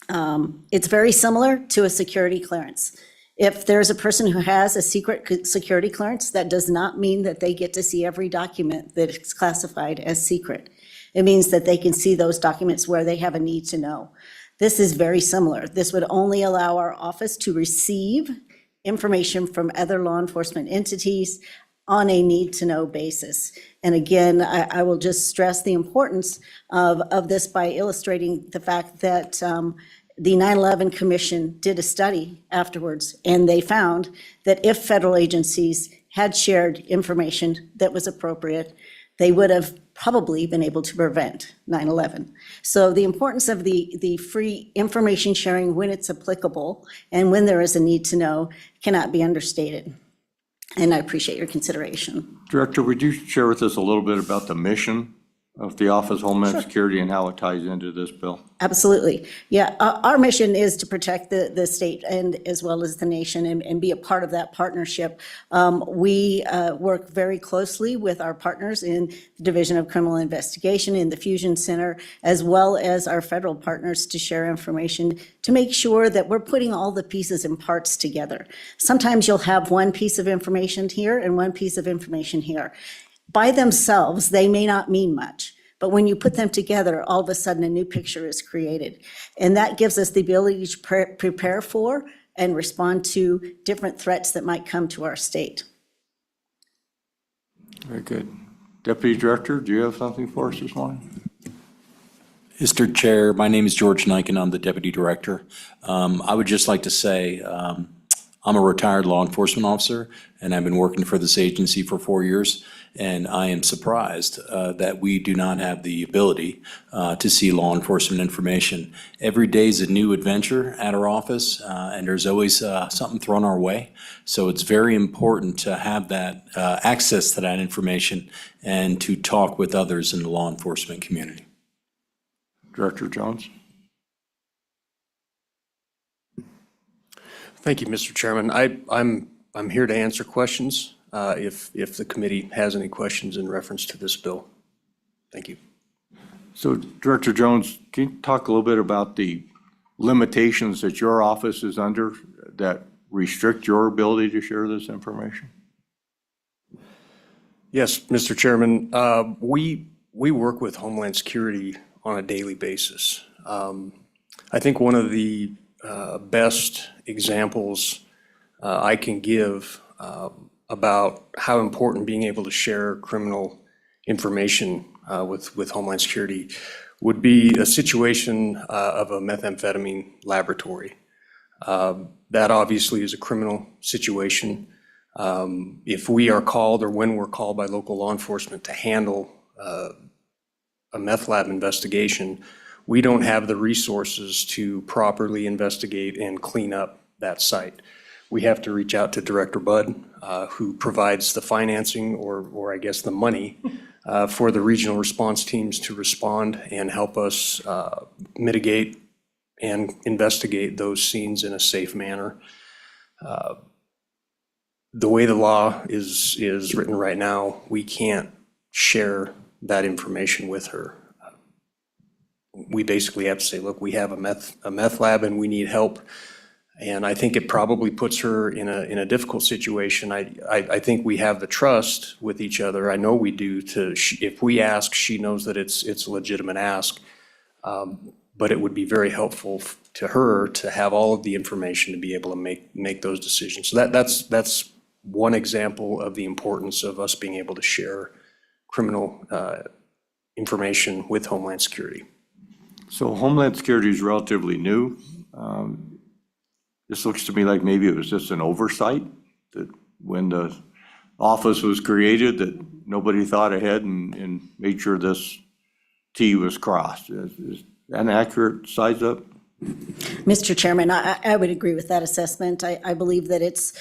It's very similar to a security clearance. If there's a person who has a secret security clearance, that does not mean that they get to see every document that is classified as secret. It means that they can see those documents where they have a need to know. This is very similar. This would only allow our office to receive information from other law enforcement entities on a need-to-know basis. And again, I will just stress the importance of this by illustrating the fact that the 9/11 Commission did a study afterwards, and they found that if federal agencies had shared information that was appropriate, they would have probably been able to prevent 9/11. So the importance of the free information sharing when it's applicable and when there is a need to know cannot be understated. And I appreciate your consideration. Director, would you share with us a little bit about the mission of the Office of Homeland Security and how it ties into this bill? Absolutely. Yeah, our mission is to protect the state and as well as the nation and be a part of that partnership. We work very closely with our partners in the Division of Criminal Investigation, in the Fusion Center, as well as our federal partners to share information to make sure that we're putting all the pieces and parts together. Sometimes you'll have one piece of information here and one piece of information here. By themselves, they may not mean much, but when you put them together, all of a sudden a new picture is created. And that gives us the ability to prepare for and respond to different threats that might come to our state. Very good. Deputy Director, do you have something for us this morning? Mr. Chair, my name is George Niken. I'm the Deputy Director. I would just like to say I'm a retired law enforcement officer, and I've been working for this agency for 4 years. And I am surprised that we do not have the ability to see law enforcement information. Every day is a new adventure at our office, and there's always something thrown our way. So it's very important to have that access to that information and to talk with others in the law enforcement community. Director Jones? Thank you, Mr. Chairman. I'm here to answer questions if the committee has any questions in reference to this bill. Thank you. So Director Jones, can you talk a little bit about the limitations that your office is under that restrict your ability to share this information? Yes, Mr. Chairman. We work with Homeland Security on a daily basis. I think one of the best examples I can give about how important being able to share criminal information with Homeland Security would be a situation of a methamphetamine laboratory. That obviously is a criminal situation. If we are called or when we're called by local law enforcement to handle a meth lab investigation, we don't have the resources to properly investigate and clean up that site. we have to reach out to Director Bud, who provides the financing or I guess the money for the regional response teams to respond and help us mitigate and investigate those scenes in a safe manner. The way the law is written right now, we can't share that information with her. We basically have to say, look, we have a meth lab and we need help. And I think it probably puts her in a difficult situation. I think we have the trust with each other. I know we do if we ask, she knows that it's a legitimate ask. But it would be very helpful to her to have all of the information to be able to make those decisions. So that's one example of the importance of us being able to share criminal information with Homeland Security. So Homeland Security is relatively new. This looks to me like maybe it was just an oversight, that when the office was created, that nobody thought ahead and made sure this T was crossed. Is that an accurate size up? Mr. Chairman, I would agree with that assessment. I believe that it's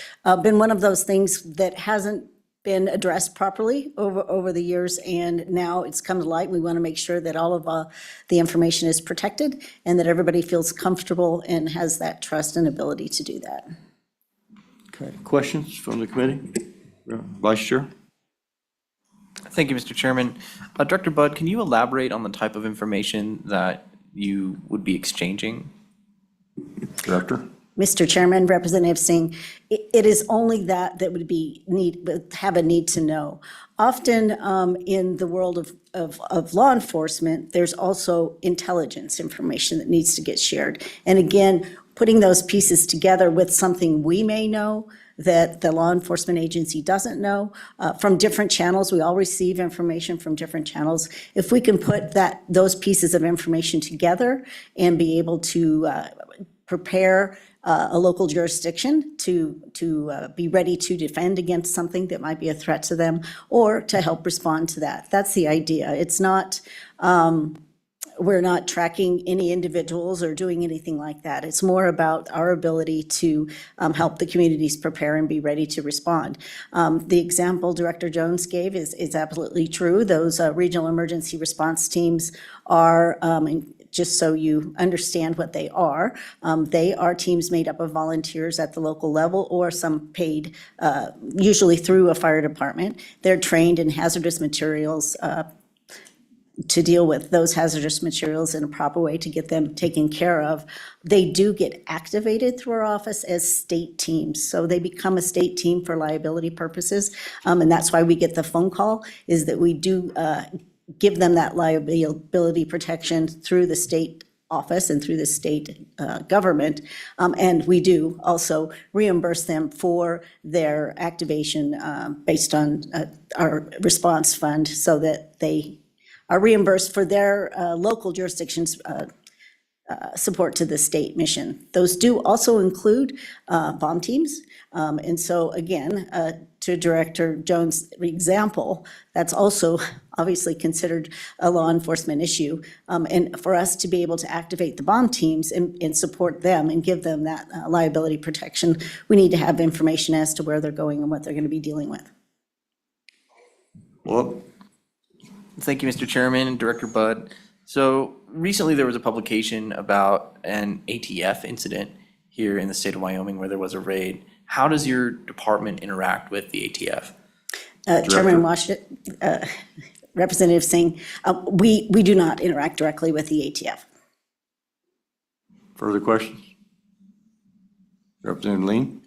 been one of those things that hasn't been addressed properly over the years, and now it's come to light. We want to make sure that all of the information is protected and that everybody feels comfortable and has that trust and ability to do that. Okay, questions from the committee? Vice Chair? Thank you, Mr. Chairman. Director Bud, can you elaborate on the type of information that you would be exchanging? Director? Mr. Chairman, Representative Singh, it is only that would have a need to know. Often in the world of law enforcement, there's also intelligence information that needs to get shared. And again, putting those pieces together with something we may know that the law enforcement agency doesn't know from different channels. We all receive information from different channels. If we can put those pieces of information together and be able to prepare a local jurisdiction to be ready to defend against something that might be a threat to them, or to help respond to that. That's the idea. It's not, we're not tracking any individuals or doing anything like that. It's more about our ability to help the communities prepare and be ready to respond. The example Director Jones gave is absolutely true. Those regional emergency response teams are, just so you understand what they are teams made up of volunteers at the local level or some paid, usually through a fire department. They're trained in hazardous materials to deal with those hazardous materials in a proper way to get them taken care of. They do get activated through our office as state teams. So they become a state team for liability purposes. And that's why we get the phone call, is that we do give them that liability protection through the state office and through the state government. And we do also reimburse them for their activation based on our response fund, so that they are reimbursed for their local jurisdictions support to the state mission. Those do also include bomb teams. And so again, to Director Jones' example, that's also obviously considered a law enforcement issue. And for us to be able to activate the bomb teams and support them and give them that liability protection, we need to have information as to where they're going and what they're going to be dealing with. Well, Thank you, Mr. Chairman and Director Bud. So recently there was a publication about an ATF incident here in the state of Wyoming where there was a raid. How does your department interact with the ATF? Chairman Washington, Representative Singh, we do not interact directly with the ATF. further questions? Representative Lean?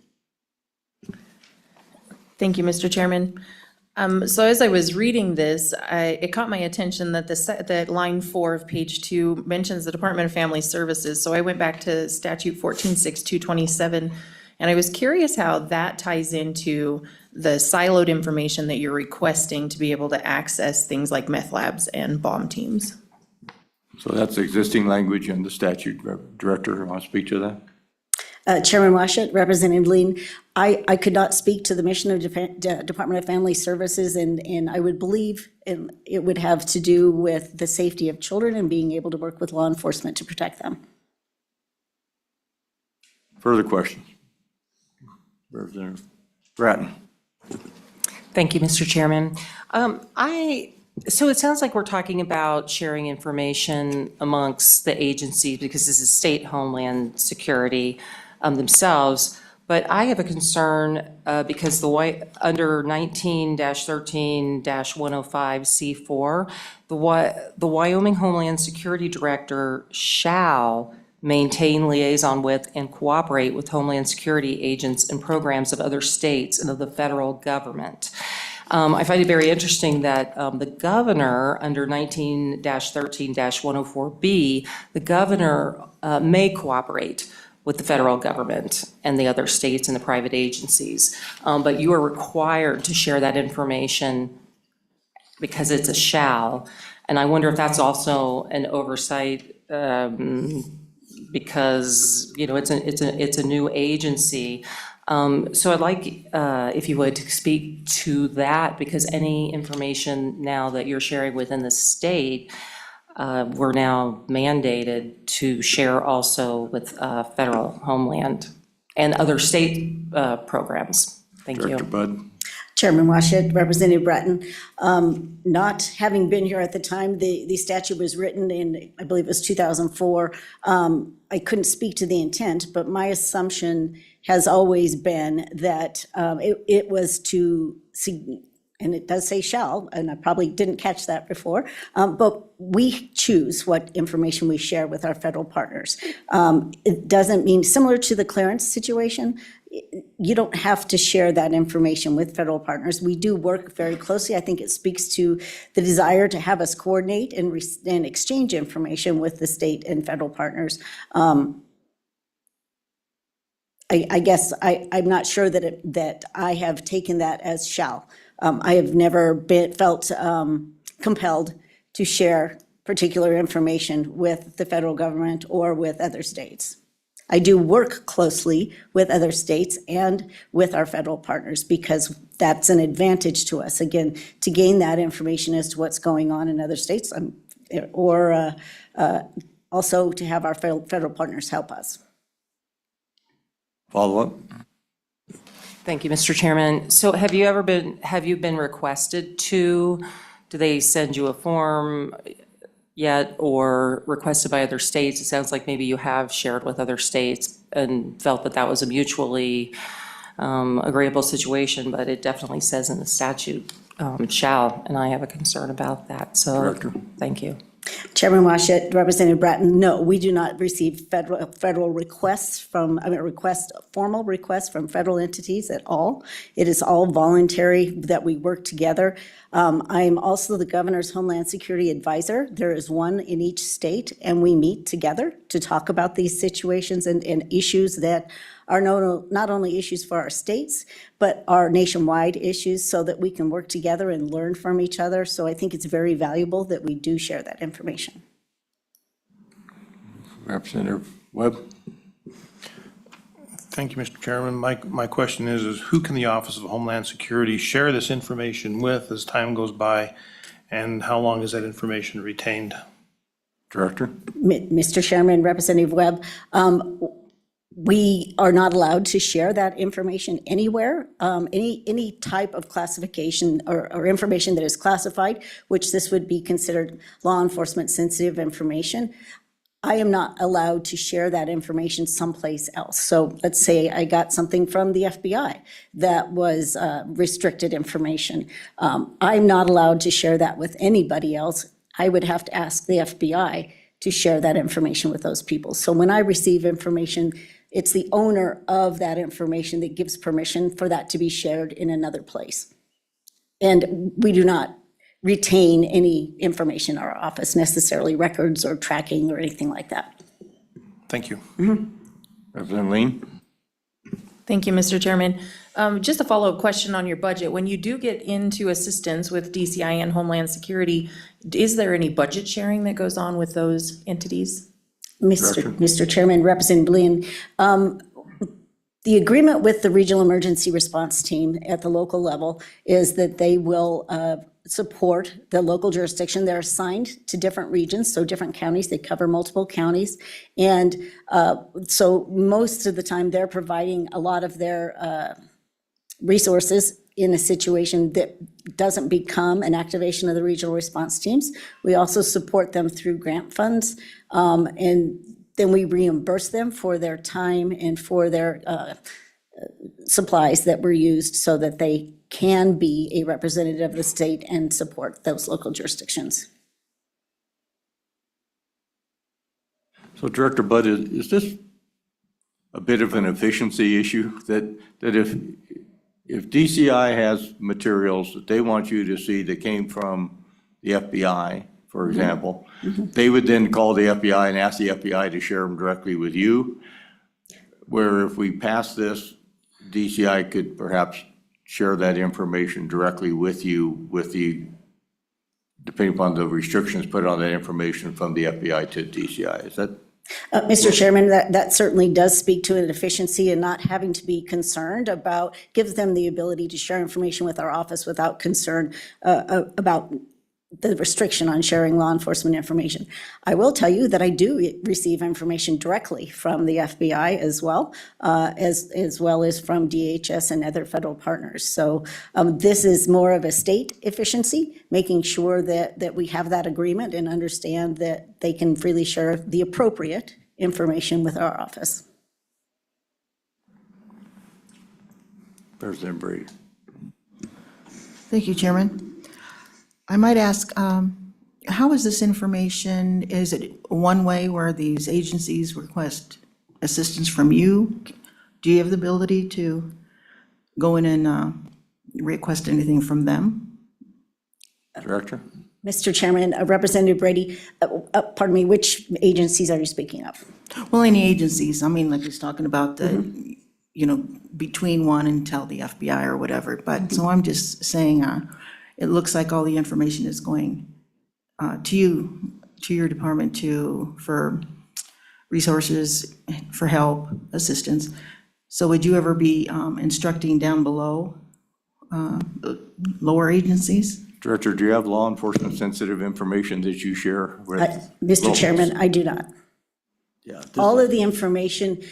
Thank you, Mr. Chairman. So as I was reading this, it caught my attention that that line 4 of page 2 mentions the Department of Family Services. So I went back to statute 146227, and I was curious how that ties into the siloed information that you're requesting to be able to access things like meth labs and bomb teams. So that's existing language in the statute. Director, want to speak to that? Chairman Washut, Representative Lean, I could not speak to the mission of Department of Family Services, and I would believe it would have to do with the safety of children and being able to work with law enforcement to protect them. Further questions? Representative Bratton. Thank you, Mr. Chairman. So it sounds like we're talking about sharing information amongst the agencies because this is state homeland security themselves. But I have a concern because under 19-13-105C4, the Wyoming Homeland Security Director shall maintain liaison with and cooperate with Homeland Security agents and programs of other states and of the federal government. I find it very interesting that the governor, under 19-13-104B, the governor may cooperate with the federal government and the other states and the private agencies. But you are required to share that information because it's a shall. And I wonder if that's also an oversight because, you know, it's a new agency. So I'd like, if you would, to speak to that, because any information now that you're sharing within the state, we're now mandated to share also with federal homeland and other state programs. Thank you. Director Bud. Chairman Washut, Representative Bratton, not having been here at the time the statute was written in, I believe it was 2004, I couldn't speak to the intent, but my assumption has always been that it was to, and it does say shall, and I probably didn't catch that before, but we choose what information we share with our federal partners. It doesn't mean, similar to the clearance situation, you don't have to share that information with federal partners. We do work very closely. I think it speaks to the desire to have us coordinate and exchange information with the state and federal partners. I guess I'm not sure that I have taken that as shall. I have never felt compelled to share particular information with the federal government or with other states. I do work closely with other states and with our federal partners because that's an advantage to us, again, to gain that information as to what's going on in other states, or also to have our federal partners help us. Follow-up? Thank you, Mr. Chairman. So have you been requested to, do they send you a form yet or requested by other states? It sounds like maybe you have shared with other states and felt that that was a mutually agreeable situation, but it definitely says in the statute shall, and I have a concern about that. So, Director. Thank you. Chairman Washut, Representative Bratton, no, we do not receive federal requests formal requests from federal entities at all. It is all voluntary that we work together. I am also the governor's Homeland Security Advisor. There is one in each state, and we meet together to talk about these situations and issues that are not only issues for our states, but are nationwide issues so that we can work together and learn from each other. So I think it's very valuable that we do share that information. Representative Webb. Thank you, Mr. Chairman. My question is who can the Office of Homeland Security share this information with as time goes by, and how long is that information retained? Director. Mr. Chairman, Representative Webb, we are not allowed to share that information anywhere. Any type of classification or information that is classified, which this would be considered law enforcement sensitive information, I am not allowed to share that information someplace else. So let's say I got something from the FBI that was restricted information. I'm not allowed to share that with anybody else. I would have to ask the FBI to share that information with those people. So when I receive information, it's the owner of that information that gives permission for that to be shared in another place. And we do not retain any information in our office, necessarily records or tracking or anything like that. Thank you. Representative Lean. Thank you, Mr. Chairman. Just a follow-up question on your budget. When you do get into assistance with DCI and Homeland Security, is there any budget sharing that goes on with those entities? Mr. Chairman, Representative Lean, the agreement with the Regional Emergency Response Team at the local level is that they will support the local jurisdiction. They're assigned to different regions, so different counties. They cover multiple counties. And so most of the time, they're providing a lot of their resources in a situation that doesn't become an activation of the regional response teams. We also support them through grant funds, and then we reimburse them for their time and for their supplies that were used so that they can be a representative of the state and support those local jurisdictions. So Director Budd, is this a bit of an efficiency issue that if DCI has materials that they want you to see that came from the FBI, for example, they would then call the FBI and ask the FBI to share them directly with you, where if we pass this, DCI could perhaps share that information directly with you depending upon the restrictions put on that information from the FBI to DCI. Is that? Mr. Chairman, that certainly does speak to an efficiency and not having to be concerned about, gives them the ability to share information with our office without concern about the restriction on sharing law enforcement information. I will tell you that I do receive information directly from the FBI as well as from DHS and other federal partners. So this is more of a state efficiency, making sure that we have that agreement and understand that they can freely share the appropriate information with our office. President Brady. Thank you, Chairman. I might ask, how is this information, is it one way where these agencies request assistance from you? Do you have the ability to go in and request anything from them? Director? Mr. Chairman, Representative Brady, pardon me, which agencies are you speaking of? Well, any agencies, I mean, like he's talking about the, between one and tell the FBI or whatever, but, so I'm just saying, it looks like all the information is going to you, to your department for resources, for help, assistance. So would you ever be instructing down below, lower agencies? Director, do you have law enforcement sensitive information that you share with? Mr. Chairman, I do not. Yeah. All of the information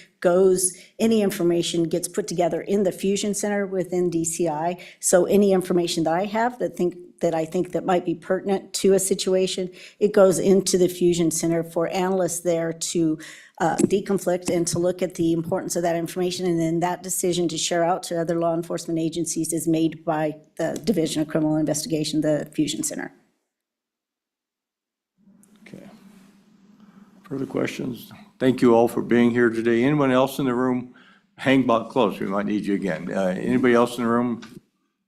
any information gets put together in the Fusion Center within DCI. So any information that I have that I think that might be pertinent to a situation, it goes into the Fusion Center for analysts there to deconflict and to look at the importance of that information. And then that decision to share out to other law enforcement agencies is made by the Division of Criminal Investigation, the Fusion Center. Okay. Further questions? Thank you all for being here today. Anyone else in the room? Hang back close, we might need you again. Anybody else in the room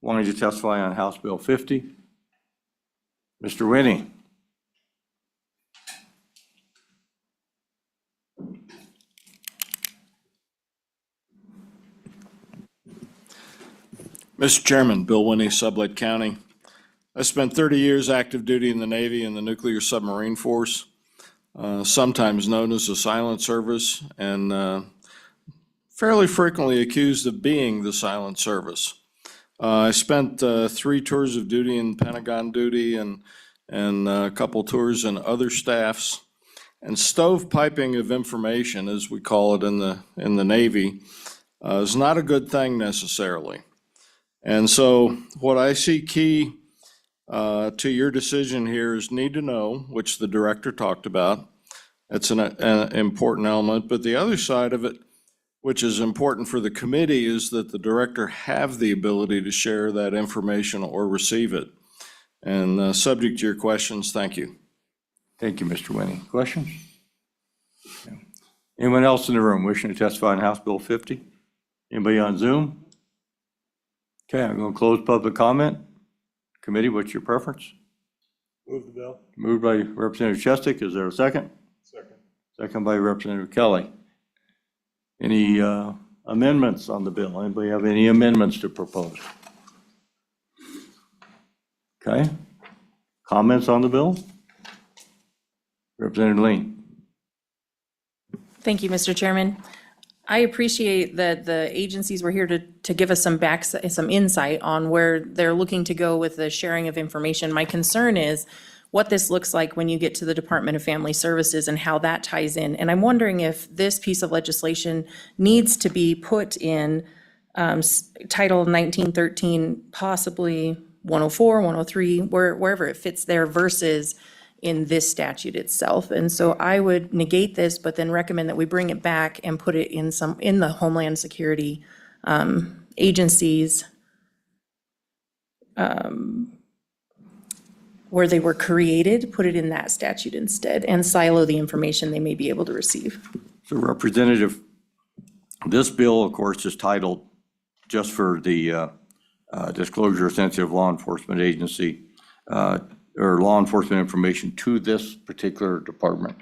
wanting to testify on House Bill 50? Mr. Winnie. Mr. Chairman, Bill Winnie, Sublette County. I spent 30 years active duty in the Navy and the Nuclear Submarine Force, sometimes known as the Silent Service, and fairly frequently accused of being the Silent Service. I spent 3 tours of duty in Pentagon duty and a couple tours in other staffs. And stovepiping of information, as we call it in the Navy, is not a good thing necessarily. And so what I see key to your decision here is need to know, which the director talked about. That's an important element. But the other side of it, which is important for the committee, is that the director have the ability to share that information or receive it. And subject to your questions, thank you. Thank you, Mr. Winnie. Questions? Anyone else in the room wishing to testify on House Bill 50? Anybody on Zoom? Okay, I'm going to close public comment. Committee, what's your preference? Move the bill. Moved by Representative Chestick. Is there a second? Second. Second by Representative Kelly. Any amendments on the bill? Anybody have any amendments to propose? Okay. Comments on the bill? Representative Lean. Thank you, Mr. Chairman. I appreciate that the agencies were here to give us some insight on where they're looking to go with the sharing of information. My concern is what this looks like when you get to the Department of Family Services and how that ties in. And I'm wondering if this piece of legislation needs to be put in Title 1913, possibly 104, 103, wherever it fits there versus in this statute itself. And so I would negate this, but then recommend that we bring it back and put it in the Homeland Security agencies where they were created, put it in that statute instead, and silo the information they may be able to receive. So Representative, this bill, of course, is titled just for the disclosure of sensitive law enforcement agency or law enforcement information to this particular department.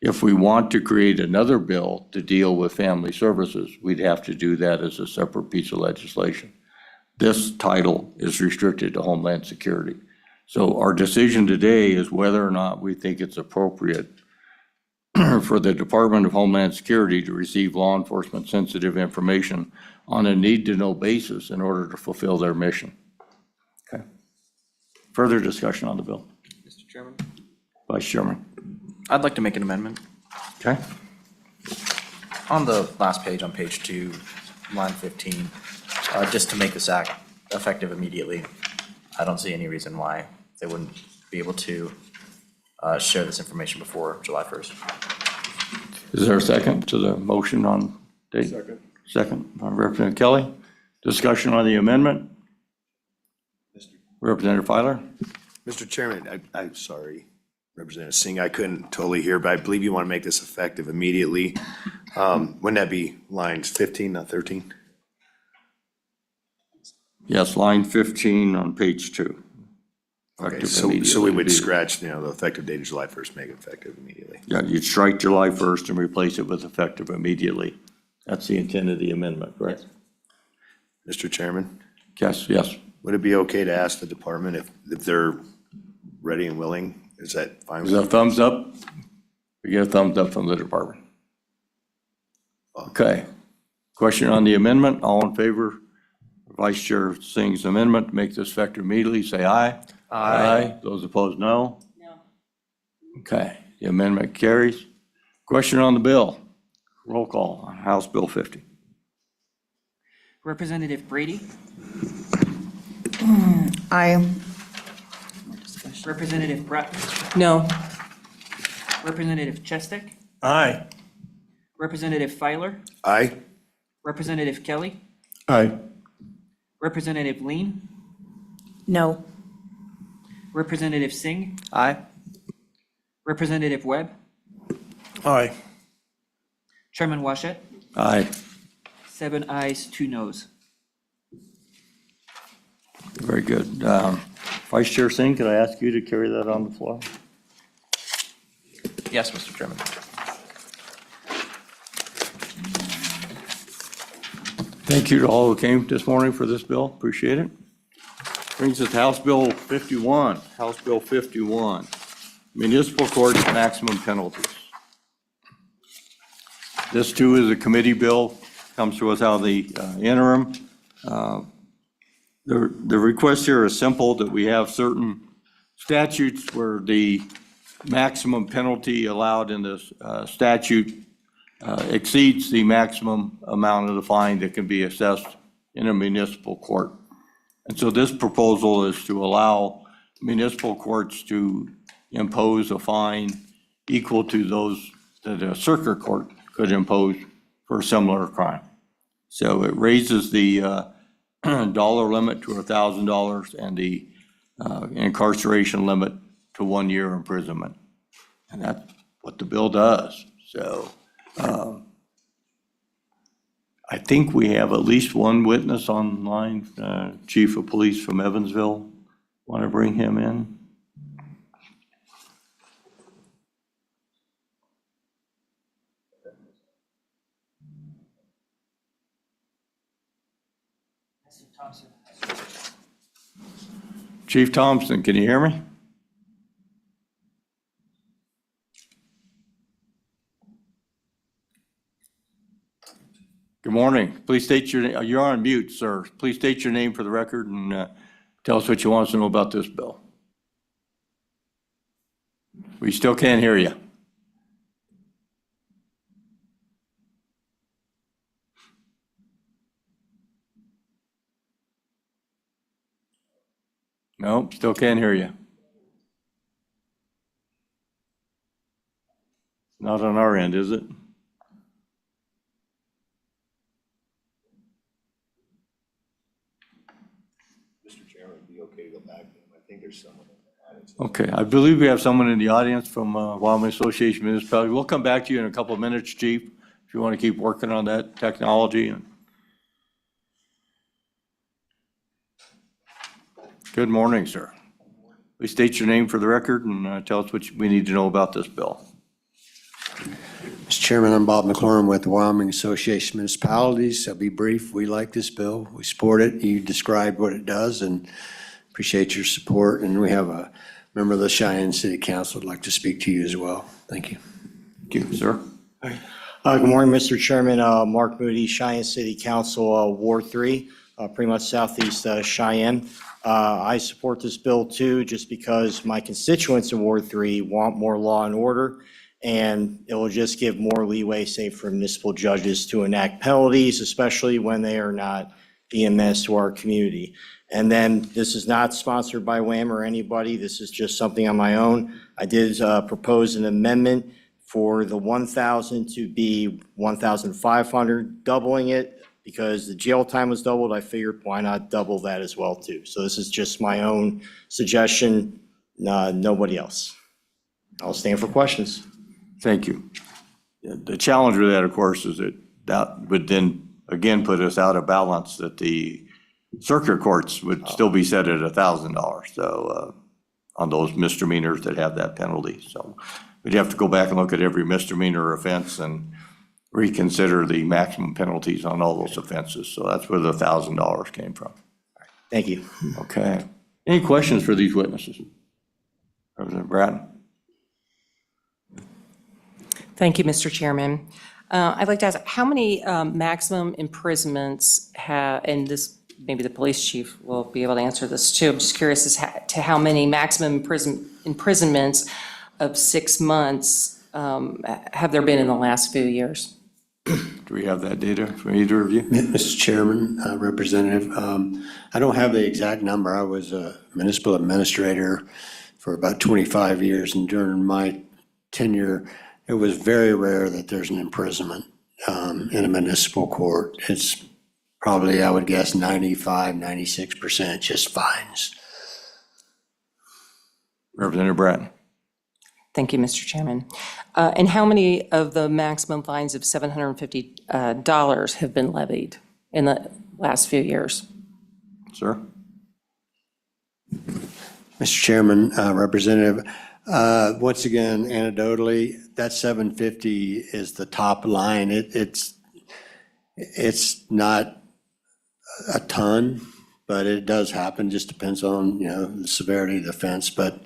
If we want to create another bill to deal with family services, we'd have to do that as a separate piece of legislation. This title is restricted to Homeland Security. So our decision today is whether or not we think it's appropriate for the Department of Homeland Security to receive law enforcement sensitive information on a need-to-know basis in order to fulfill their mission. Okay. Further discussion on the bill? Mr. Chairman, Vice Chairman. I'd like to make an amendment. Okay. On the last page, on page 2, line 15, just to make this act effective immediately. I don't see any reason why they wouldn't be able to share this information before July 1st. Is there a second to the motion on date? Second. Second by Representative Kelly. Discussion on the amendment? Representative Filer? Mr. Chairman, I'm sorry, Representative Singh, I couldn't totally hear, but I believe you want to make this effective immediately. Wouldn't that be lines 15, not 13? Yes, line 15 on page 2. Okay, Effective so we immediately. would scratch, the effective date of July 1st, make it effective immediately. Yeah, you'd strike July 1st and replace it with effective immediately. That's the intent of the amendment, correct? Mr. Chairman, Yes, yes. would it be okay to ask the department if they're ready and willing? Is that fine Is with that a thumbs up? We get a thumbs up from the department. Okay. Question on the amendment. All in favor? Vice Chair Singh's amendment to make this effective immediately, say aye. Aye. Those opposed, no? No. Okay, the amendment carries. Question on the bill. Roll call on House Bill 50. Representative Brady, Aye. Representative Bratton, No. Representative Chestek, Aye. Representative Filer, Aye? Representative Kelly, Aye. Representative Lean, No. Representative Singh, Aye. Representative Webb, Aye. Chairman Washett, Aye. 7 ayes, 2 noes. Very good. Vice Chair Singh, could I ask you to carry that on the floor? Yes, Mr. Chairman. Thank you to all who came this morning for this bill. Appreciate it. Brings us to House Bill 51. House Bill 51, Municipal Court Maximum Penalties. This too is a committee bill, comes to us out of the interim. The request here is simple, that we have certain statutes where the maximum penalty allowed in this statute exceeds the maximum amount of the fine that can be assessed in a municipal court. And so this proposal is to allow municipal courts to impose a fine equal to those that a circuit court could impose for a similar crime. So it raises the dollar limit to $1,000 and the incarceration limit to 1 year imprisonment. And that's what the bill does. So I think we have at least one witness online, Chief of Police from Evansville. Want to bring him in? Chief Thompson, can you hear me? Good morning. Please state your, you're on mute, sir. Please state your name for the record and tell us what you want us to know about this bill. We still can't hear you. Nope, still can't hear you. Not on our end, is it? Mr. Chairman, it'd be okay to go back to him. I think there's someone in the audience. Okay, I believe we have someone in the audience from Wyoming Association of Municipalities. We'll come back to you in a couple of minutes, Chief, if you want to keep working on that technology. Good morning, sir. Please state your name for the record and tell us what we need to know about this bill. Mr. Chairman, I'm Bob McLaurin with the Wyoming Association of Municipalities. I'll be brief. We like this bill. We support it. You described what it does and appreciate your support. And we have a member of the Cheyenne City Council who'd like to speak to you as well. Thank you. Thank you, sir. Good morning, Mr. Chairman. Mark Moody, Cheyenne City Council, Ward 3, pretty much southeast Cheyenne. I support this bill too, just because my constituents in Ward 3 want more law and order, and it will just give more leeway, say, for municipal judges to enact penalties, especially when they are not being menace to our community. And then this is not sponsored by WHAM or anybody. This is just something on my own. I did propose an amendment for the 1,000 to be 1,500, doubling it. Because the jail time was doubled, I figured why not double that as well too. So this is just my own suggestion, nobody else. I'll stand for questions. Thank you. The challenge with that, of course, is that would then again put us out of balance, that the circuit courts would still be set at $1,000. So on those misdemeanors that have that penalty. So we'd have to go back and look at every misdemeanor offense and reconsider the maximum penalties on all those offenses. So that's where the $1,000 came from. Thank you. Okay. Any questions for these witnesses? Representative Bratton? Thank you, Mr. Chairman. I'd like to ask, how many maximum imprisonments have, and this, maybe the police chief will be able to answer this too. I'm just curious as to how many maximum imprisonments of 6 months have there been in the last few years? Do we have that data from either of you? Mr. Chairman, Representative, I don't have the exact number. I was a municipal administrator for about 25 years, and during my tenure, it was very rare that there's an imprisonment in a municipal court. It's probably, I would guess, 95, 96% just fines. Representative Bratton? Thank you, Mr. Chairman. And how many of the maximum fines of $750 have been levied in the last few years? Sir? Mr. Chairman, Representative, once again, anecdotally, that 750 is the top line. It's not a ton, but it does happen. Just depends on, the severity of the offense. But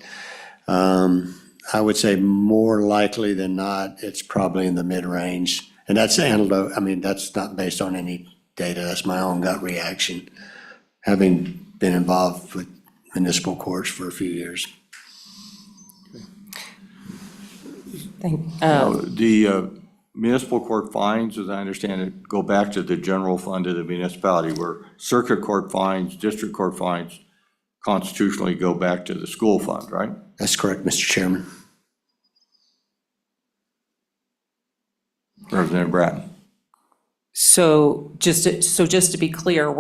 I would say more likely than not, it's probably in the mid-range. And that's anecdote. I mean, that's not based on any data. That's my own gut reaction, having been involved with municipal courts for a few years. The municipal court fines, as I understand it, go back to the general fund of the municipality, where circuit court fines, district court fines constitutionally go back to the school fund, right? That's correct, Mr. Chairman. Representative Bratton? So just to be clear,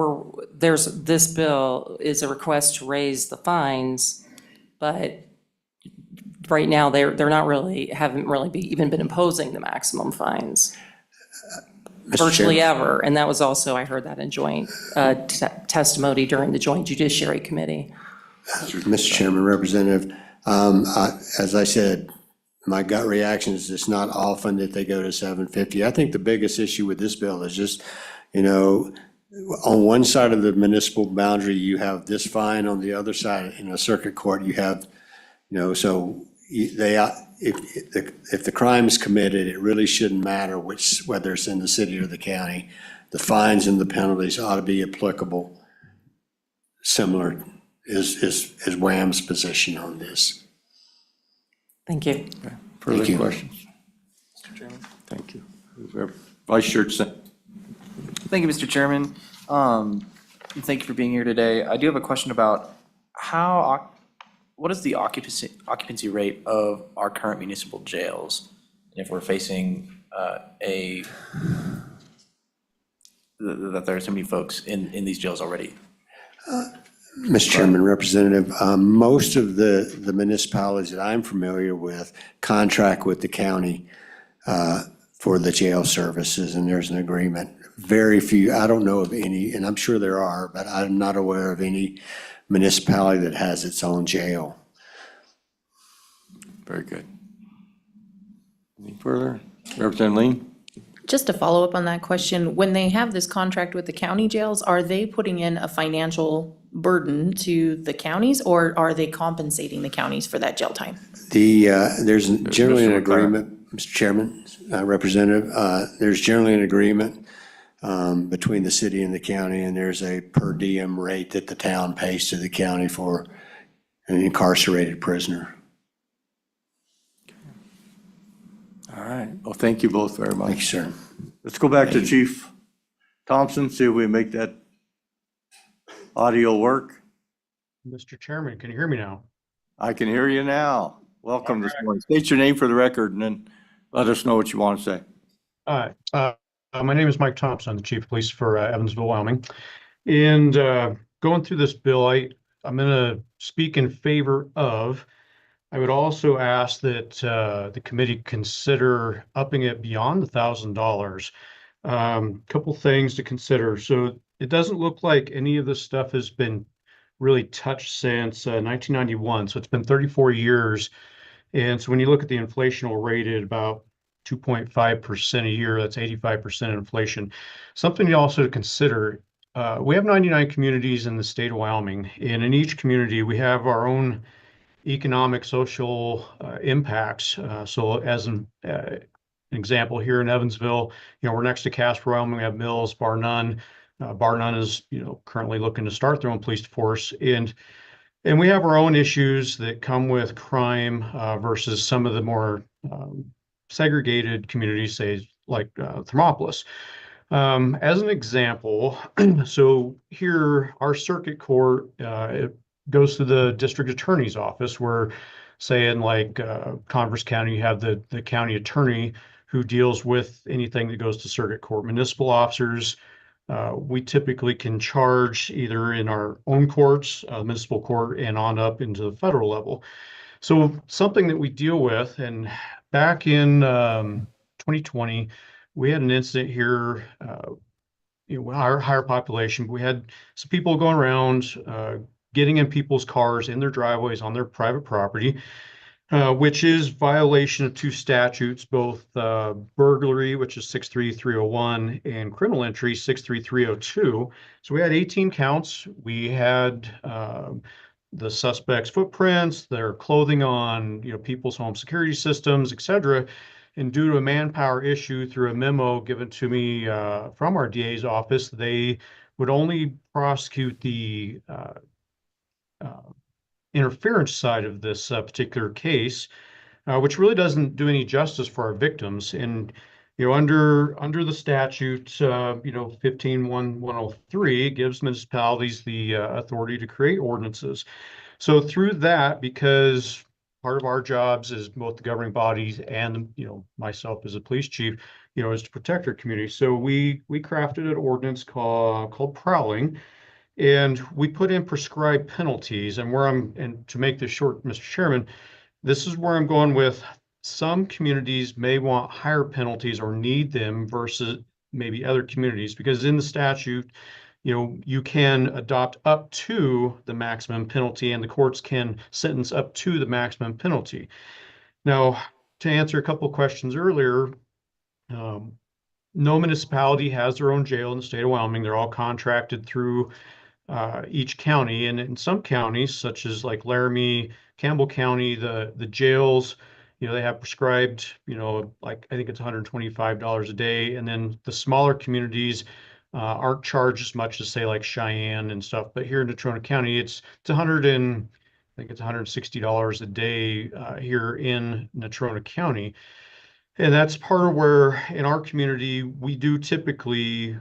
this bill is a request to raise the fines, but right now haven't really even been imposing the maximum fines virtually ever. And that was also, I heard that in joint testimony during the Joint Judiciary Committee. Mr. Chairman, Representative, as I said, my gut reaction is it's not often that they go to 750. I think the biggest issue with this bill is just, on one side of the municipal boundary, you have this fine. On the other side, in a circuit court, you have, so if the crime is committed, it really shouldn't matter whether it's in the city or the county. The fines and the penalties ought to be applicable, similar is WHAM's position on this. Thank you. Further questions? Mr. Chairman. Thank you. Vice Chair Tseng. Thank you, Mr. Chairman. Thank you for being here today. I do have a question about what is the occupancy rate of our current municipal jails? If we're facing that there are so many folks in these jails already? Mr. Chairman, Representative, most of the municipalities that I'm familiar with contract with the county for the jail services, and there's an agreement. Very few, I don't know of any, and I'm sure there are, but I'm not aware of any municipality that has its own jail. Very good. Any further? Representative Lean? Just to follow up on that question, when they have this contract with the county jails, are they putting in a financial burden to the counties, or are they compensating the counties for that jail time? There's generally an Mr. McLaren. agreement, Mr. Chairman, Representative, there's generally an agreement between the city and the county, and there's a per diem rate that the town pays to the county for an incarcerated prisoner. All right. Well, thank you both very much. Thank you, sir. Let's go back to Chief Thompson, see if we make that audio work. Mr. Chairman, can you hear me now? I can hear you now. Welcome this morning. State your name for the record and then let us know what you want to say. Hi, my name is Mike Thompson. I'm the Chief of Police for Evansville, Wyoming. And going through this bill, I'm going to speak in favor of. I would also ask that the committee consider upping it beyond the $1,000. Couple things to consider. So it doesn't look like any of this stuff has been really touched since 1991. So it's been 34 years. And so when you look at the inflational rate at about 2.5% a year, that's 85% inflation. Something also to consider, we have 99 communities in the state of Wyoming, and in each community we have our own economic, social impacts. So as an example, here in Evansville, we're next to Casper, Wyoming. We have Mills, Bar None. Bar None is, currently looking to start their own police force, and we have our own issues that come with crime versus some of the more segregated communities, say like Thermopolis. As an example, so here our circuit court it goes to the district attorney's office, where, say in like Converse County, you have the county attorney who deals with anything that goes to circuit court. Municipal officers, we typically can charge either in our own courts, municipal court, and on up into the federal level. So something that we deal with, and back in 2020, we had an incident here, our higher population, but we had some people going around, getting in people's cars, in their driveways, on their private property, which is violation of two statutes, both burglary, which is 63301, and criminal entry, 63302. So we had 18 counts. We had the suspects' footprints, their clothing on, people's home security systems, et cetera. And due to a manpower issue, through a memo given to me from our DA's office, they would only prosecute the interference side of this particular case, which really doesn't do any justice for our victims. And under the statute, 15.103, it gives municipalities the authority to create ordinances. So through that, because part of our jobs as both the governing bodies and myself as a police chief, is to protect our community. So we crafted an ordinance called prowling. And we put in prescribed penalties, and to make this short, Mr. Chairman, this is where I'm going with. Some communities may want higher penalties or need them versus maybe other communities, because in the statute, you can adopt up to the maximum penalty, and the courts can sentence up to the maximum penalty. Now, to answer a couple of questions earlier, no municipality has their own jail in the state of Wyoming. They're all contracted through each county, and in some counties, such as like Laramie, Campbell County, the jails, they have prescribed, like I think it's $125 a day, and then the smaller communities aren't charged as much as, say, like Cheyenne and stuff. But here in Natrona County, it's $160 a day here in Natrona County. And that's part of where in our community, we do typically,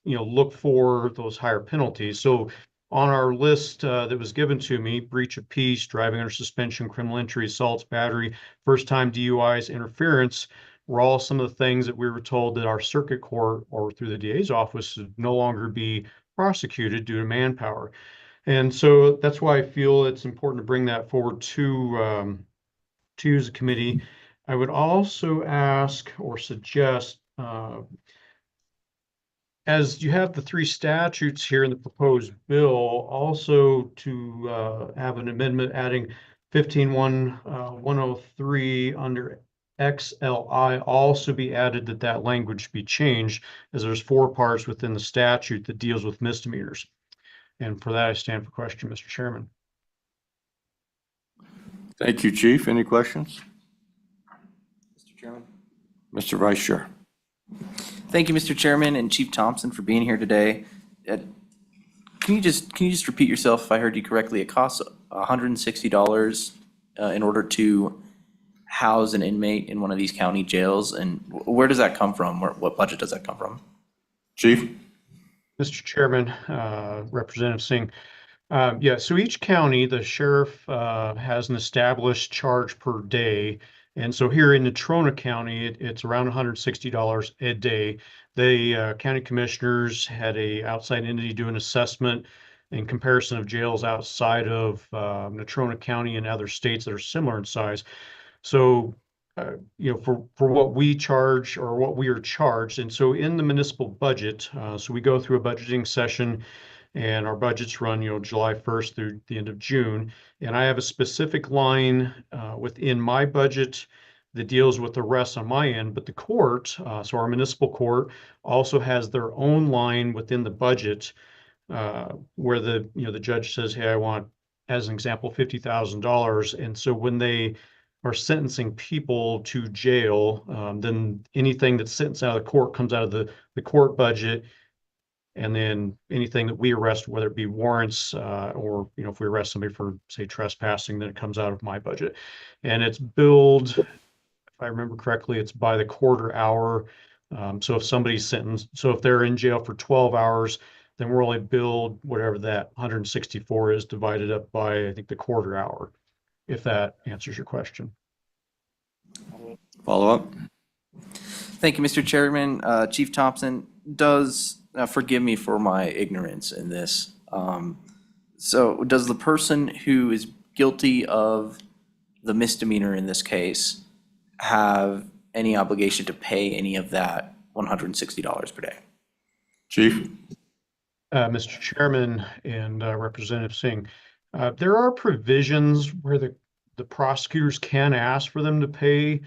look for those higher penalties. So on our list that was given to me, breach of peace, driving under suspension, criminal entry, assaults, battery, first-time DUIs, interference, were all some of the things that we were told that our circuit court or through the DA's office would no longer be prosecuted due to manpower. And so that's why I feel it's important to bring that forward to you as a committee. I would also ask or suggest, as you have the three statutes here in the proposed bill, also to have an amendment adding 15.103 under XLI also be added, that language be changed, as there's 4 parts within the statute that deals with misdemeanors. And for that, I stand for question, Mr. Chairman. Thank you, Chief. Any questions? Mr. Chairman. Mr. Vice Chair. Thank you, Mr. Chairman and Chief Thompson, for being here today. Can you just repeat yourself if I heard you correctly? It costs $160 in order to house an inmate in one of these county jails, and where does that come from? What budget does that come from? Chief? Mr. Chairman, Representative Singh. Yeah, so each county, the sheriff has an established charge per day. And so here in Natrona County, it's around $160 a day. The county commissioners had a outside entity do an assessment in comparison of jails outside of Natrona County and other states that are similar in size. So, for what we charge or what we are charged, and so in the municipal budget, so we go through a budgeting session, and our budgets run, July 1st through the end of June. And I have a specific line within my budget that deals with the rest on my end, but the court, so our municipal court, also has their own line within the budget where the judge says, hey, I want, as an example, $50,000. And so when they are sentencing people to jail, then anything that's sentenced out of the court comes out of the court budget. And then anything that we arrest, whether it be warrants or, if we arrest somebody for, say, trespassing, then it comes out of my budget. And it's billed, if I remember correctly, it's by the quarter hour. So if somebody's sentenced, so if they're in jail for 12 hours, then we're only billed whatever that 164 is divided up by, I think, the quarter hour, if that answers your question. Follow up? Thank you, Mr. Chairman. Chief Thompson, forgive me for my ignorance in this. So does the person who is guilty of the misdemeanor in this case have any obligation to pay any of that $160 per day? Chief? Mr. Chairman and Representative Singh, there are provisions where the prosecutors can ask for them to pay.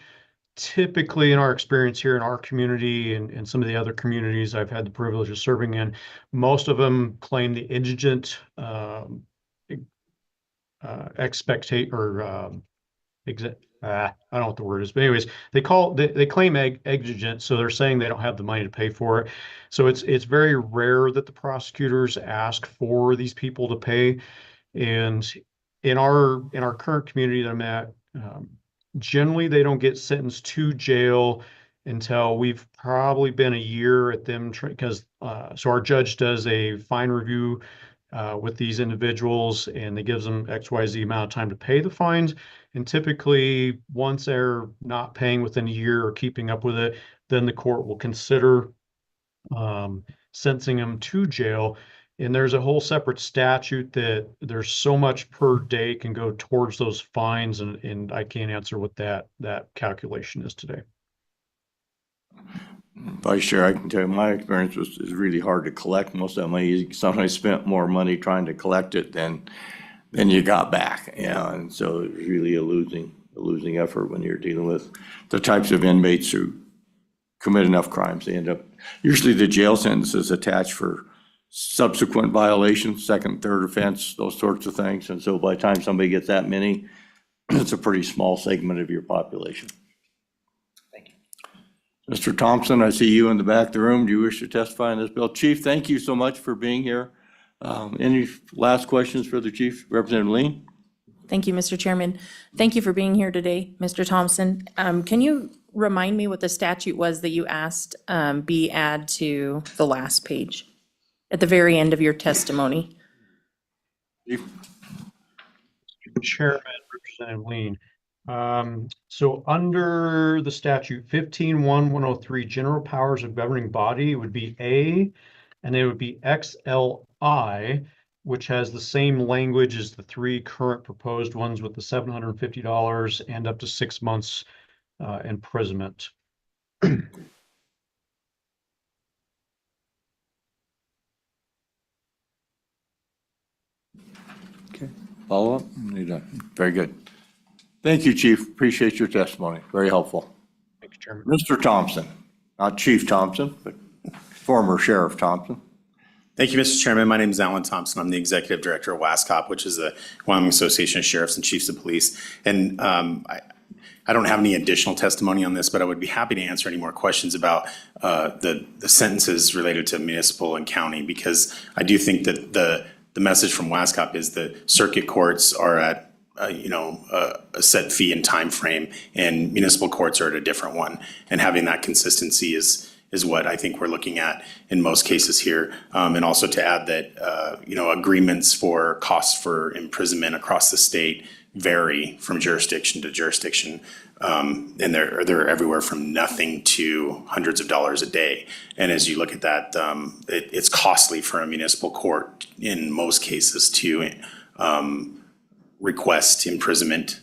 Typically, in our experience here in our community and some of the other communities I've had the privilege of serving in, most of them claim the indigent I don't know what the word is, but anyways, they claim exigent, so they're saying they don't have the money to pay for it. So it's very rare that the prosecutors ask for these people to pay. And in our current community that I'm at, generally they don't get sentenced to jail until we've probably been a year at them, because so our judge does a fine review with these individuals, and it gives them XYZ amount of time to pay the fines. And typically, once they're not paying within a year or keeping up with it, then the court will consider sentencing them to jail. And there's a whole separate statute that there's so much per day can go towards those fines, and I can't answer what that calculation is today. Vice Chair, I can tell you my experience is really hard to collect most of that money. You sometimes spent more money trying to collect it than you got back, and so it's really a losing effort when you're dealing with the types of inmates who commit enough crimes. They end up, usually the jail sentence is attached for subsequent violations, second, third offense, those sorts of things. And so by the time somebody gets that many, it's a pretty small segment of your population. Thank you. Mr. Thompson, I see you in the back of the room. Do you wish to testify on this bill? Chief, thank you so much for being here. Any last questions for the Chief? Representative Lean? Thank you, Mr. Chairman. Thank you for being here today, Mr. Thompson. Can you remind me what the statute was that you asked be add to the last page at the very end of your testimony? Chief? Chairman, Representative Lean. So under the statute 15-1-103, general powers of governing body would be A, and it would be XLI, which has the same language as the three current proposed ones with the $750 and up to 6 months imprisonment. Okay, follow up? Very good. Thank you, Chief. Appreciate your testimony. Very helpful. Thank you, Chairman. Mr. Thompson, not Chief Thompson, but former Sheriff Thompson. Thank you, Mr. Chairman. My name is Alan Thompson. I'm the Executive Director of WASCOP, which is the Wyoming Association of Sheriffs and Chiefs of Police. And I don't have any additional testimony on this, but I would be happy to answer any more questions about the sentences related to municipal and county, because I do think that the message from WASCOP is that circuit courts are at a set fee and time frame, and municipal courts are at a different one. And having that consistency is what I think we're looking at in most cases here. And also to add that, agreements for costs for imprisonment across the state vary from jurisdiction to jurisdiction. And they're everywhere from nothing to hundreds of dollars a day. And as you look at that, it's costly for a municipal court in most cases to request imprisonment.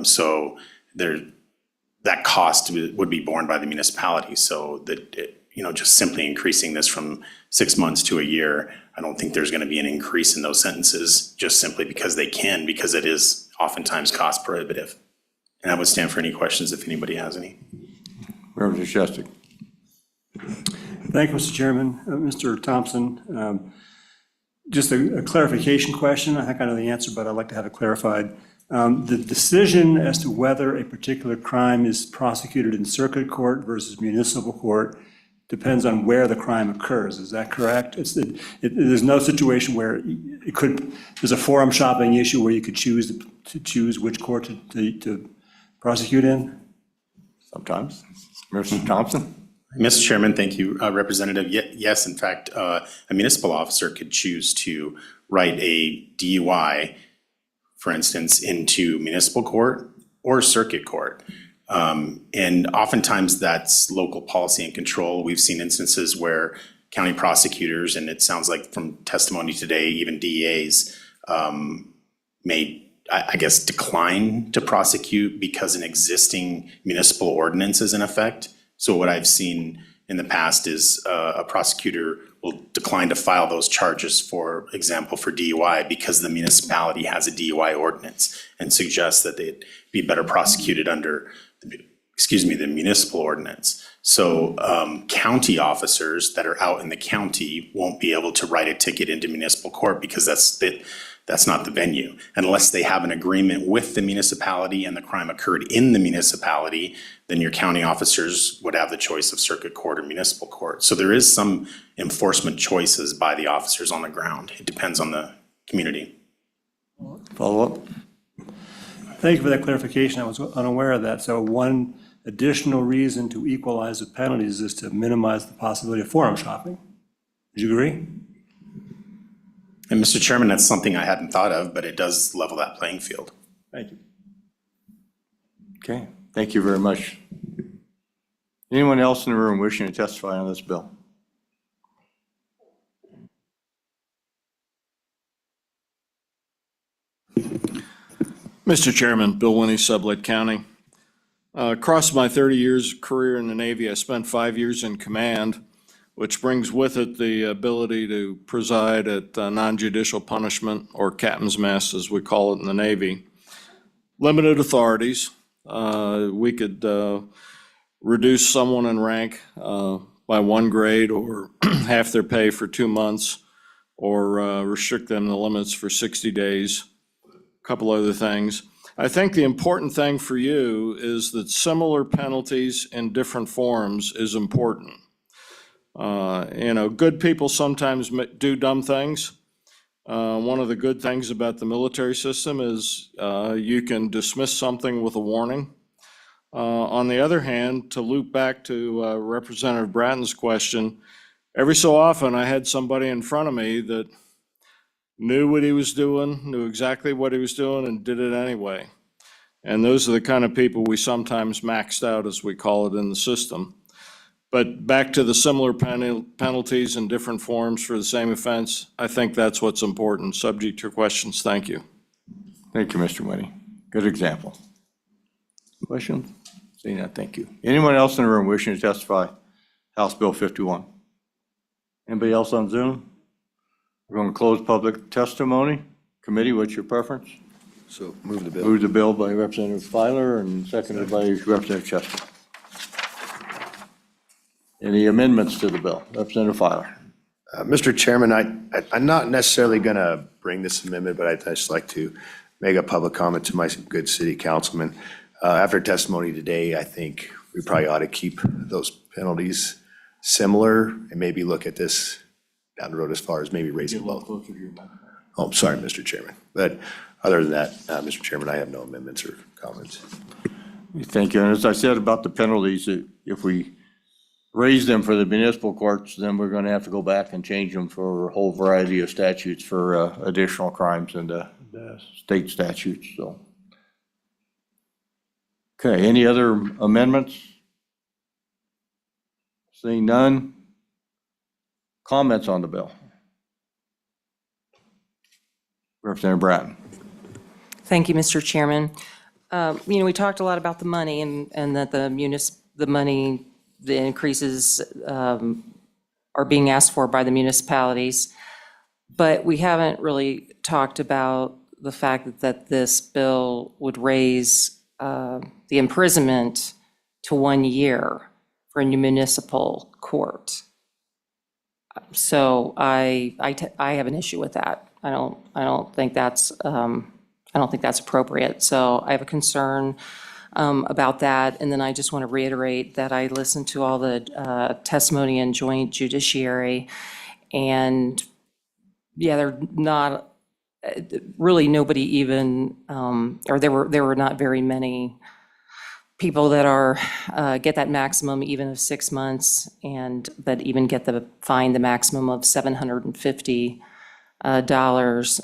So that cost would be borne by the municipality. So that, just simply increasing this from 6 months to a year, I don't think there's going to be an increase in those sentences just simply because because it is oftentimes cost prohibitive. And I would stand for any questions if anybody has any. Representative Shestak. Thank you, Mr. Chairman. Mr. Thompson, just a clarification question. I think I know the answer, but I'd like to have it clarified. The decision as to whether a particular crime is prosecuted in circuit court versus municipal court depends on where the crime occurs. Is that correct? There's no situation where there's a forum shopping issue where you could choose which court to prosecute in? Sometimes. Mr. Thompson? Mr. Chairman, thank you, Representative. Yes, in fact, a municipal officer could choose to write a DUI, for instance, into municipal court or circuit court. And oftentimes that's local policy and control. We've seen instances where county prosecutors, and it sounds like from testimony today, even DEAs may, I guess, decline to prosecute because an existing municipal ordinance is in effect. So what I've seen in the past is a prosecutor will decline to file those charges, for example, for DUI, because the municipality has a DUI ordinance and suggests that they'd be better prosecuted under, the municipal ordinance. So county officers that are out in the county won't be able to write a ticket into municipal court because that's not the venue. Unless they have an agreement with the municipality and the crime occurred in the municipality, then your county officers would have the choice of circuit court or municipal court. So there is some enforcement choices by the officers on the ground. It depends on the community. Follow up? Thank you for that clarification. I was unaware of that. So one additional reason to equalize the penalties is to minimize the possibility of forum shopping. Would you agree? And Mr. Chairman, that's something I hadn't thought of, but it does level that playing field. Thank you. Okay, thank you very much. Anyone else in the room wishing to testify on this bill? Mr. Chairman, Bill Winnie, Sublette County. Across my 30 years career in the Navy, I spent 5 years in command, which brings with it the ability to preside at non-judicial punishment, or captain's mess, as we call it in the Navy. Limited authorities. We could reduce someone in rank by 1 grade or half their pay for 2 months, or restrict them the limits for 60 days. A couple other things. I think the important thing for you is that similar penalties in different forms is important. Good people sometimes do dumb things. One of the good things about the military system is you can dismiss something with a warning. On the other hand, to loop back to Representative Bratton's question, every so often I had somebody in front of me that knew what he was doing, knew exactly what he was doing, and did it anyway. And those are the kind of people we sometimes maxed out, as we call it in the system. But back to the similar penalties in different forms for the same offense, I think that's what's important. Subject to your questions, thank you. Thank you, Mr. Winnie. Good example. Questions? Seeing none, thank you. Anyone else in the room wishing to testify? House Bill 51. Anybody else on Zoom? We're going to close public testimony. Committee, what's your preference? So move the bill. Move the bill by Representative Filer and seconded by Representative Chester. Any amendments to the bill? Representative Filer. Mr. Chairman, I'm not necessarily going to bring this amendment, but I'd just like to make a public comment to my good city councilman. After testimony today, I think we probably ought to keep those penalties similar and maybe look at this down the road as far as maybe raising both. Oh, sorry, Mr. Chairman. But other than that, Mr. Chairman, I have no amendments or comments. Thank you. And as I said about the penalties, if we raise them for the municipal courts, then we're going to have to go back and change them for a whole variety of statutes for additional crimes and the state statutes, so. Okay, any other amendments? Seeing none. Comments on the bill? Representative Bratton. Thank you, Mr. Chairman. We talked a lot about the money and that the increases are being asked for by the municipalities. But we haven't really talked about the fact that this bill would raise the imprisonment to 1 year for a municipal court. So I have an issue with that. I don't think that's appropriate. So I have a concern about that. And then I just want to reiterate that I listened to all the testimony in joint judiciary, and yeah, they're not really nobody even, or there were not very many people that are get that maximum even of 6 months, and that even get the maximum of $750.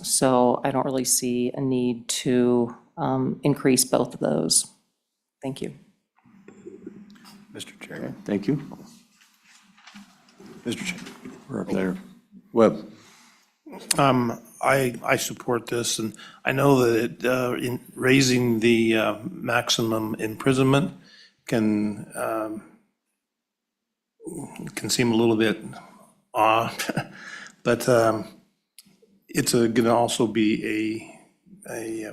So I don't really see a need to increase both of those. Thank you. Mr. Chairman. Thank you. Mr. Chairman. Representative Webb. I support this, and I know that in raising the maximum imprisonment can seem a little bit odd, but it's going to also be a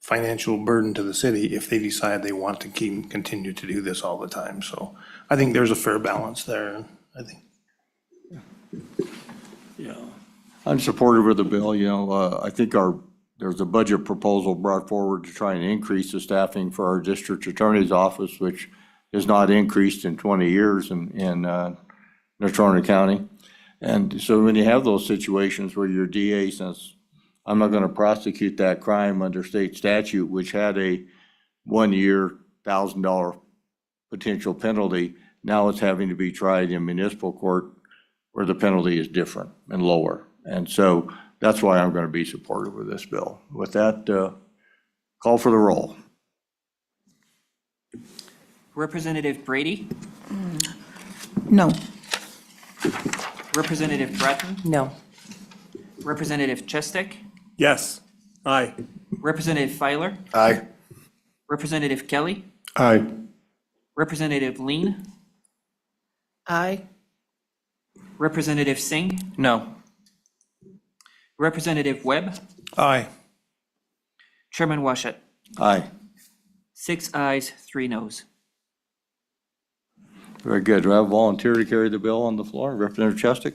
financial burden to the city if they decide they want to continue to do this all the time. So I think there's a fair balance there, I think. Yeah, I'm supportive of the bill. I think there's a budget proposal brought forward to try and increase the staffing for our district attorney's office, which is not increased in 20 years in Natrona County. And so when you have those situations where your DA says, I'm not going to prosecute that crime under state statute, which had a 1 year, $1,000 potential penalty, now it's having to be tried in municipal court where the penalty is different and lower. And so that's why I'm going to be supportive of this bill. With that, call for the roll. Representative Brady? No. Representative Bratton? No. Representative Chestek? Yes. Aye. Representative Filer? Aye. Representative Kelly? Aye. Representative Lean? Aye. Representative Singh? No. Representative Webb? Aye. Chairman Washut? Aye. 6 ayes, 3 noes. Very good. Do I have a volunteer to carry the bill on the floor? Representative Chestek?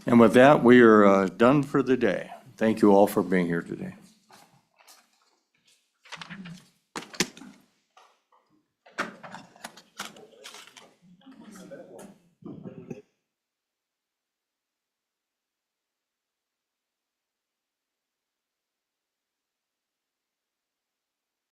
And with that, we are done for the day. Thank you all for being here today.